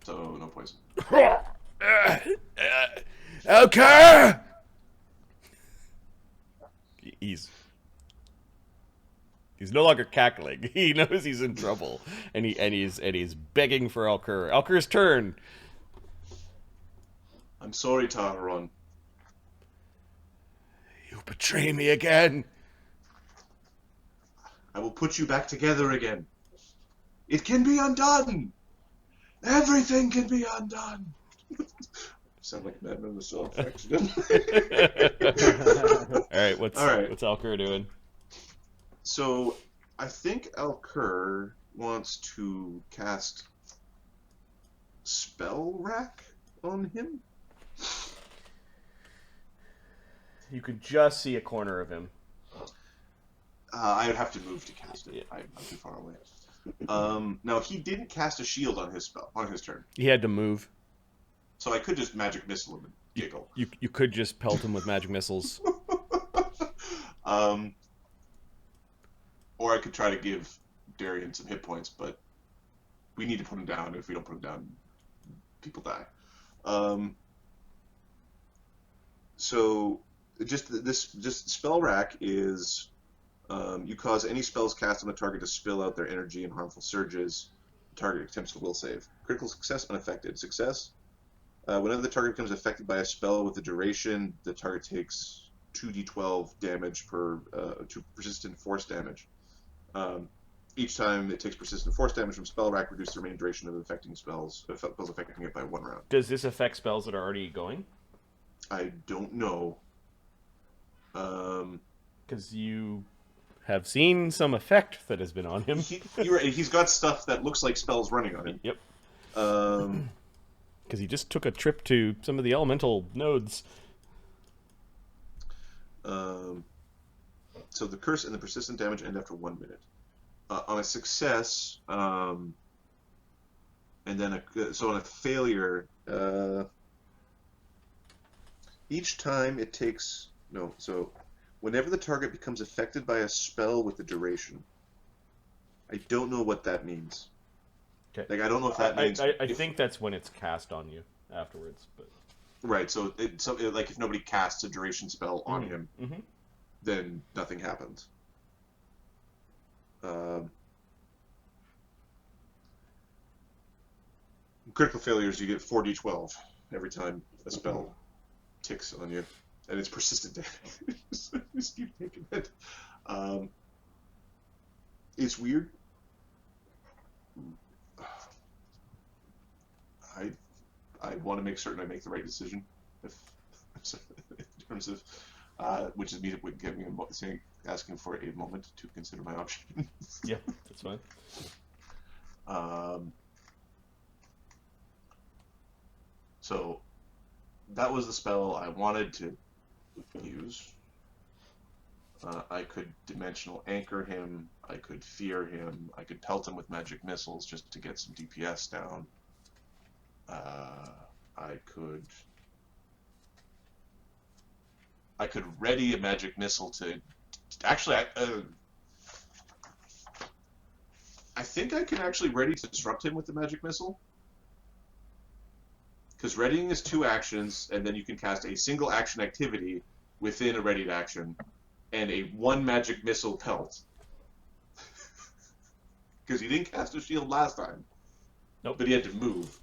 so no poison.
Alkur! He's no longer cackling. He knows he's in trouble, and he's begging for Alkur. Alkur's turn.
I'm sorry, Taharon.
You betray me again.
I will put you back together again. It can be undone. Everything can be undone. Sound like Madman was so affectionate.
All right, what's Alkur doing?
So, I think Alkur wants to cast Spell Rack on him.
You could just see a corner of him.
I would have to move to cast it. I'm too far away. Now he didn't cast a shield on his turn,
He had to move.
so I could just magic missile him and giggle.
You could just pelt him with magic missiles.
Or I could try to give Darian some hit points, but we need to put him down. If we don't put him down, people die. So just spell rack is you cause any spells cast on the target to spill out their energy in harmful surges. The target attempts to will save. Critical success unaffected. Success. Whenever the target becomes affected by a spell with a duration, the target takes 2d12 damage per to persistent force damage. Each time it takes persistent force damage from spell rack, reduce the remaining duration of affecting spells affecting it by 1 round.
Does this affect spells that are already going?
I don't know.
Because you have seen some effect that has been on him.
You're right, he's got stuff that looks like spells running on him.
Yep.
Um,
Because he just took a trip to some of the elemental nodes.
So the curse and the persistent damage end after 1 minute. On a success, and then so on a failure, each time it takes so whenever the target becomes affected by a spell with a duration. I don't know what that means.
Okay.
Like I don't know if that means.
I think that's when it's cast on you afterwards, but.
Right. So like if nobody casts a duration spell on him, then nothing happens. Critical failures, you get 4d12 every time a spell ticks on you, and it's persistent damage. So just keep taking it. It's weird. I want to make certain I make the right decision, in terms of which is me giving asking for a moment to consider my options.
Yeah, that's fine.
So that was the spell I wanted to use. I could dimensional anchor him. I could fear him. I could pelt him with magic missiles just to get some DPS down. I could ready a magic missile to. Actually, I think I can actually ready to disrupt him with the magic missile. Because readying is 2 actions, and then you can cast a single action activity within a readied action, and a 1 magic missile pelt. Because he didn't cast a shield last time.
Nope.
But he had to move.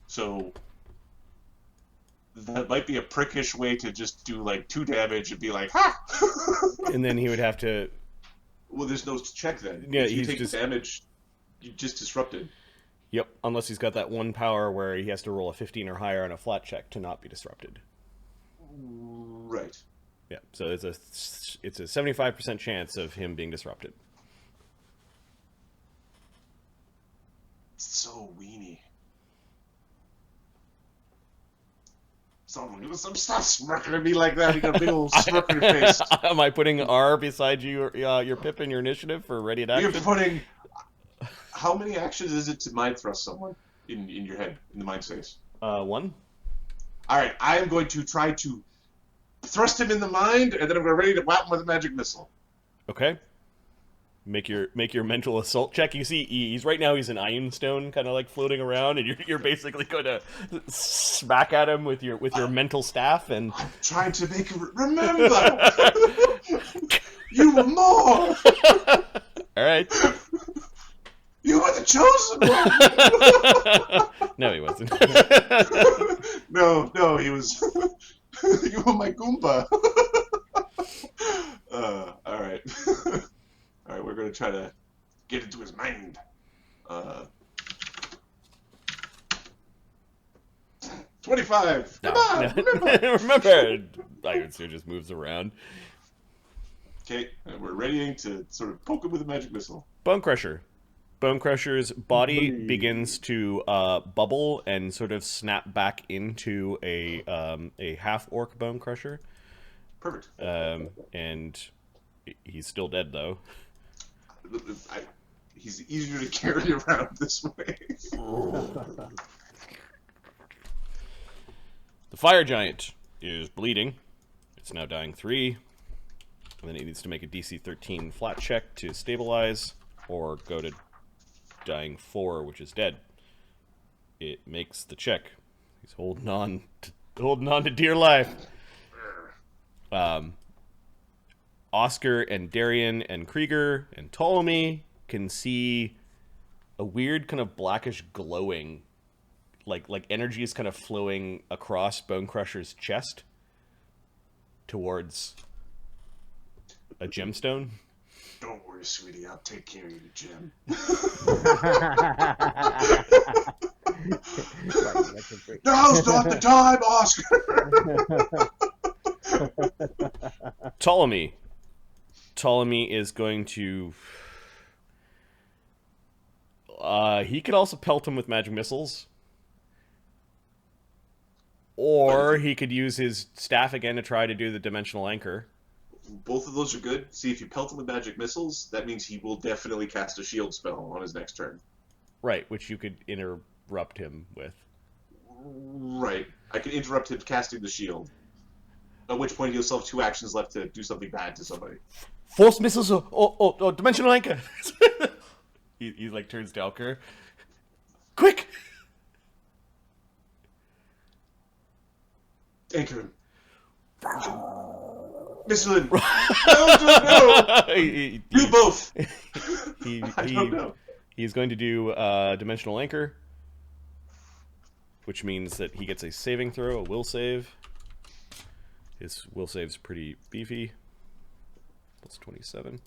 So that might be a prickish way to just do like 2 damage and be like, ha!
And then he would have to.
Well, there's no check then.
Yeah,
if you
he's
take
just
damage, you just disrupted.
Yep, unless he's got that 1 power where he has to roll a 15 or higher on a flat check to not be disrupted.
Right.
Yeah, so it's a 75% chance of him being disrupted.
So weenie. Stop smirking at me like that. You got a big old smirk on your face.
Am I putting R beside your pip in your initiative for ready to action?
You're putting. How many actions is it to mind thrust someone in your head, in the mind space?
1.
Alright, I am going to try to thrust him in the mind, and then I'm going to ready to whap him with a magic missile.
Okay. Make your mental assault check. You see, he's right now he's an iron stone, kind of like floating around, and you're basically going to smack at him with your mental staff. And
I'm trying to make him remember. You were more.
All right.
You were the chosen one!
No, he wasn't.
No, he was. You were my Goomba. Alright. Alright, we're gonna try to get into his mind. 25! Come on!
Remember! Iron Stone just moves around.
Okay, and we're readying to sort of poke him with a magic missile.
Bone Crusher. Bone Crusher's body begins to bubble and sort of snap back into a half-orc Bone Crusher.
Perfect.
And he's still dead, though.
He's easier to carry around this way.
The Fire Giant is bleeding. It's now dying 3. And then it needs to make a DC 13 flat check to stabilize, or go to dying 4, which is dead. It makes the check. He's holding on to dear life. Oscar and Darian and Krieger and Ptolemy can see a weird kind of blackish glowing, like energy is kind of flowing across Bone Crusher's chest towards a gemstone.
Don't worry, sweetie. I'll take care of you, Jim. Now's not the time, Oscar.
Ptolemy. Ptolemy is going to. He could also pelt him with magic missiles. Or he could use his staff again to try to do the dimensional anchor.
Both of those are good. See, if you pelt him with magic missiles, that means he will definitely cast a shield spell on his next turn.
Right, which you could interrupt him with.
Right. I can interrupt him casting the shield. At which point he'll still have 2 actions left to do something bad to somebody.
Force missiles or dimensional anchor. he like turns to Alkur. Quick!
Anchor him. Michelin! No! You both! I don't know.
He's going to do dimensional anchor, which means that he gets a saving throw, a will save. His will save's pretty beefy. Plus 27.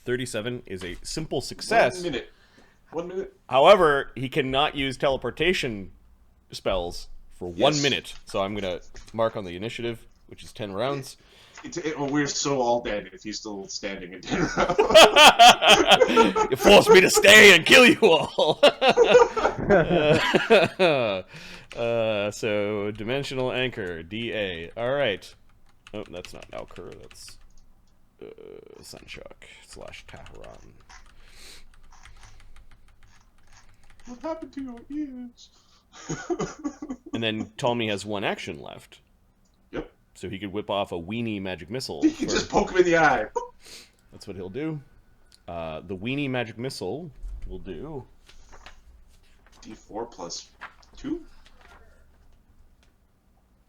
37 is a simple success.
1 minute.
However, he cannot use teleportation spells for 1 minute. So I'm going to mark on the initiative, which is 10 rounds.
We're so all dead if he's still standing in 10 rounds.
You forced me to stay and kill you all. So dimensional anchor, DA. All right. Oh, that's not Alkur. That's Sunshock / Taharan.
What happened to your ears?
And then Ptolemy has 1 action left.
Yep.
So he could whip off a weenie magic missile.
You can just poke him in the eye.
That's what he'll do. The weenie magic missile will do
D4 plus 2?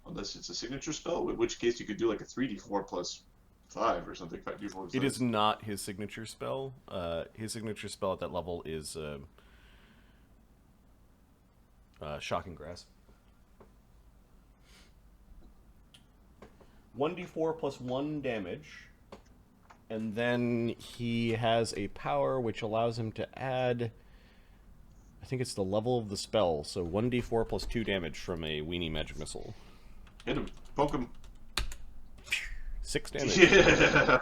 Unless it's a signature spell, in which case you could do like a 3d4 plus 5 or something. 5d4 plus
It
5.
is not his signature spell. His signature spell at that level is Shocking Grasp. 1d4 plus 1 damage. And then he has a power which allows him to add... I think it's the level of the spell. So 1d4 plus 2 damage from a weenie magic missile.
Hit him. Poke him.
6 damage.
Yeah.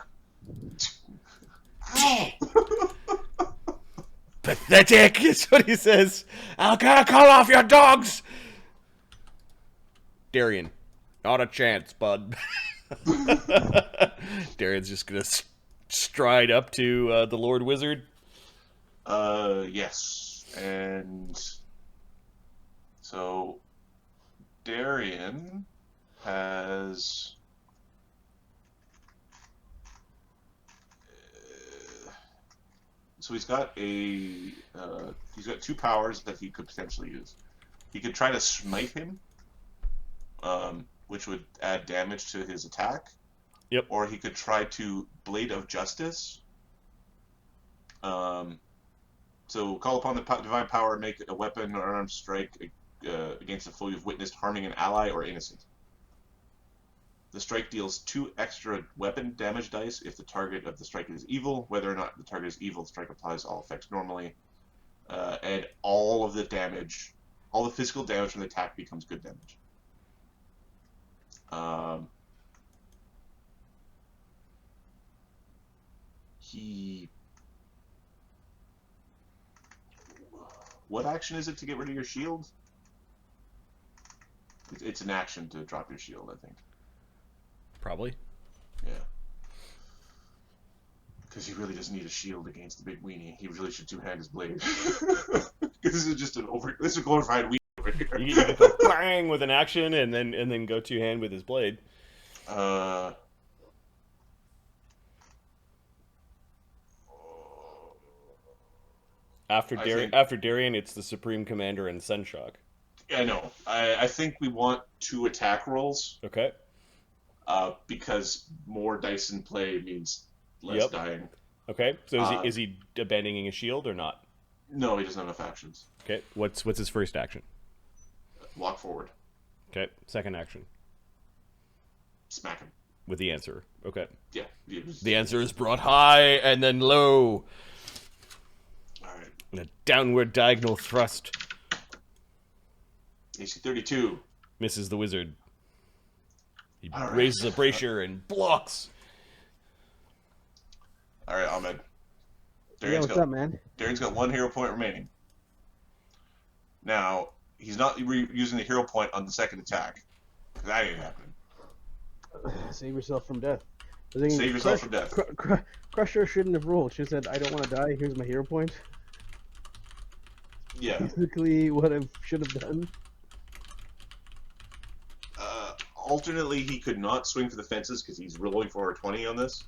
Pathetic is what he says. I'll call off your dogs. Darian, not a chance, bud. Darian's just gonna stride up to the Lord Wizard.
Yes. And so Darian has so he's got 2 powers that he could potentially use. He could try to smite him, which would add damage to his attack.
Yep.
Or he could try to Blade of Justice. So call upon the divine power, make a weapon or unarmed strike against a foe you've witnessed harming an ally or innocent. The strike deals 2 extra weapon damage dice if the target of the strike is evil. Whether or not the target is evil, the strike applies all effects normally. And all of the damage, all the physical damage from the attack becomes good damage. What action is it to get rid of your shield? It's an action to drop your shield, I think. Probably. Yeah. Because he really doesn't need a shield against the big weenie. He really should two-hand his blade. Because this is just this is a glorified weenie over here.
You can go bang with an action and then go two-hand with his blade. After Darian, it's the Supreme Commander and Sunshock.
Yeah, no. I think we want 2 attack rolls.
Okay.
Because more dice in play means less dying.
Okay. So is he abandoning a shield or not?
No, he doesn't have enough actions.
Okay. What's his first action?
Walk forward.
Okay. Second action.
Smack him.
with the answer. Okay.
Yeah.
The answer is brought high and then low.
All right.
In a downward diagonal thrust.
AC 32.
Misses the wizard. He
All right.
raises a brazier and blocks.
All right, Ahmed.
Yeah, what's up, man?
Darian's got 1 hero point remaining. Now, he's not using the hero point on the second attack. That ain't happening.
Save yourself from death.
Save yourself from death.
Crusher shouldn't have rolled. She said, I don't want to die. Here's my hero point.
Yeah.
Basically what I should have done.
Alternately, he could not swing for the fences because he's rolling for a 20 on this.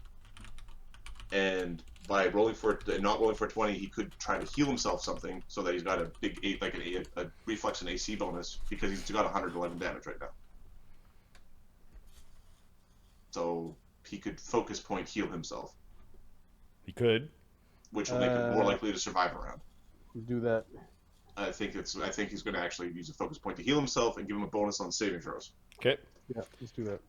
And by rolling for not rolling for a 20, he could try to heal himself something so that he's got a big a reflex and AC bonus because he's got 111 damage right now. So he could focus point heal himself,
He could.
which will make him more likely to survive a round.
Do that.
I think he's going to actually use a focus point to heal himself and give him a bonus on saving throws.
Okay.
Yeah, let's do that.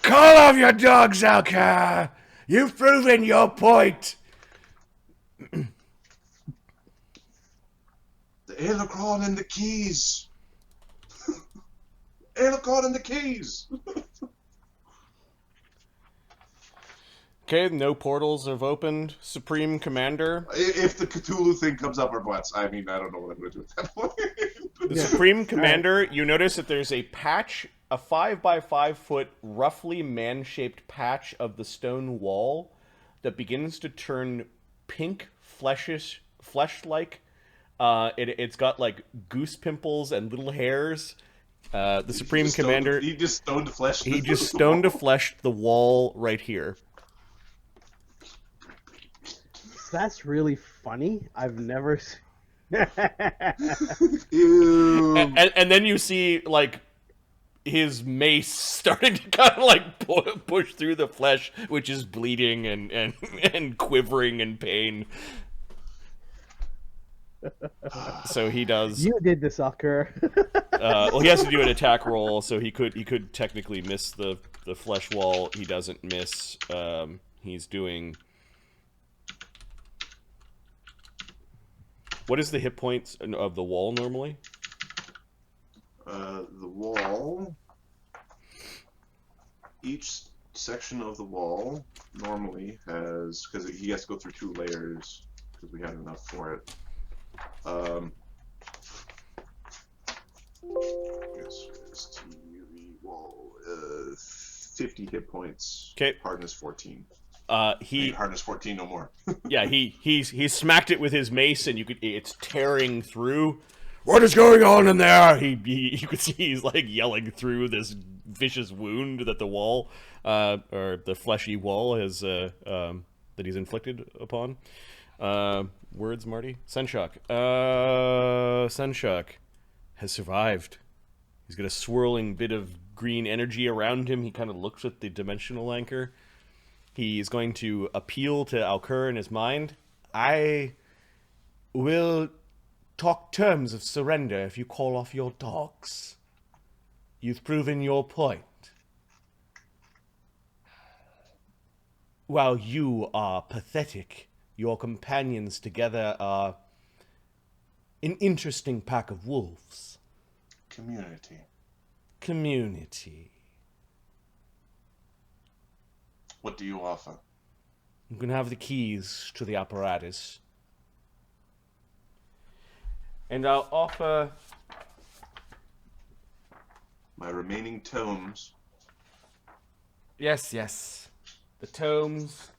Call off your dogs, Alkur! You've proven your point!
The Alkur and the keys. Alkur and the keys.
Okay, no portals have opened. Supreme Commander.
If the Cthulhu thing comes up our butts, I mean, I don't know what I'm going to do at that point.
The Supreme Commander, you notice that there's a patch, a 5x5 foot, roughly man-shaped patch of the stone wall that begins to turn pink, flesh-like. It's got like goose pimples and little hairs. The Supreme Commander...
He just stoned to flesh.
He just stoned to flesh the wall right here.
That's really funny. I've never seen...
Ew.
And then you see, like, his mace starting to kind of, like, push through the flesh, which is bleeding and quivering in pain. So he does...
You did this, Alkur.
well, he has to do an attack roll, so he could technically miss the flesh wall. He doesn't miss. He's doing... What is the hit points of the wall normally?
The wall. Each section of the wall normally has, because he has to go through 2 layers, because we had enough for it. Yes, the wall. 50 hit points.
Okay.
Hardness 14. Hardness 14, no more.
Yeah, he smacked it with his mace, and it's tearing through.
What is going on in there?
You could see he's like yelling through this vicious wound that the wall, or the fleshy wall has that he's inflicted upon. Words, Marty. Sunshock. Sunshock has survived. He's got a swirling bit of green energy around him. He kind of looks at the dimensional anchor. He is going to appeal to Alkur in his mind. I will talk terms of surrender if you call off your dogs. You've proven your point. While you are pathetic, your companions together are an interesting pack of wolves. Community.
What do you offer?
You can have the keys to the apparatus. And I'll offer...
My remaining tomes.
Yes. The tomes.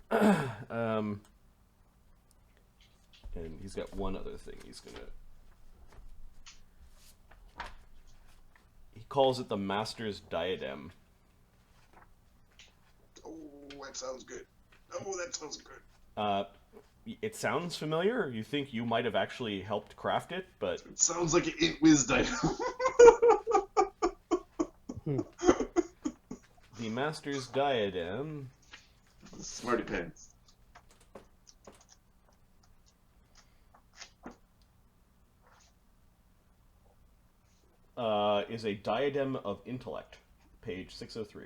And he's got one other thing he's gonna... He calls it the Master's Diadem.
Oh, that sounds good.
It sounds familiar. You think you might have actually helped craft it, but...
It sounds like an It Whiz diadem.
The Master's Diadem...
Smarty pants.
is a Diadem of Intellect, page 603.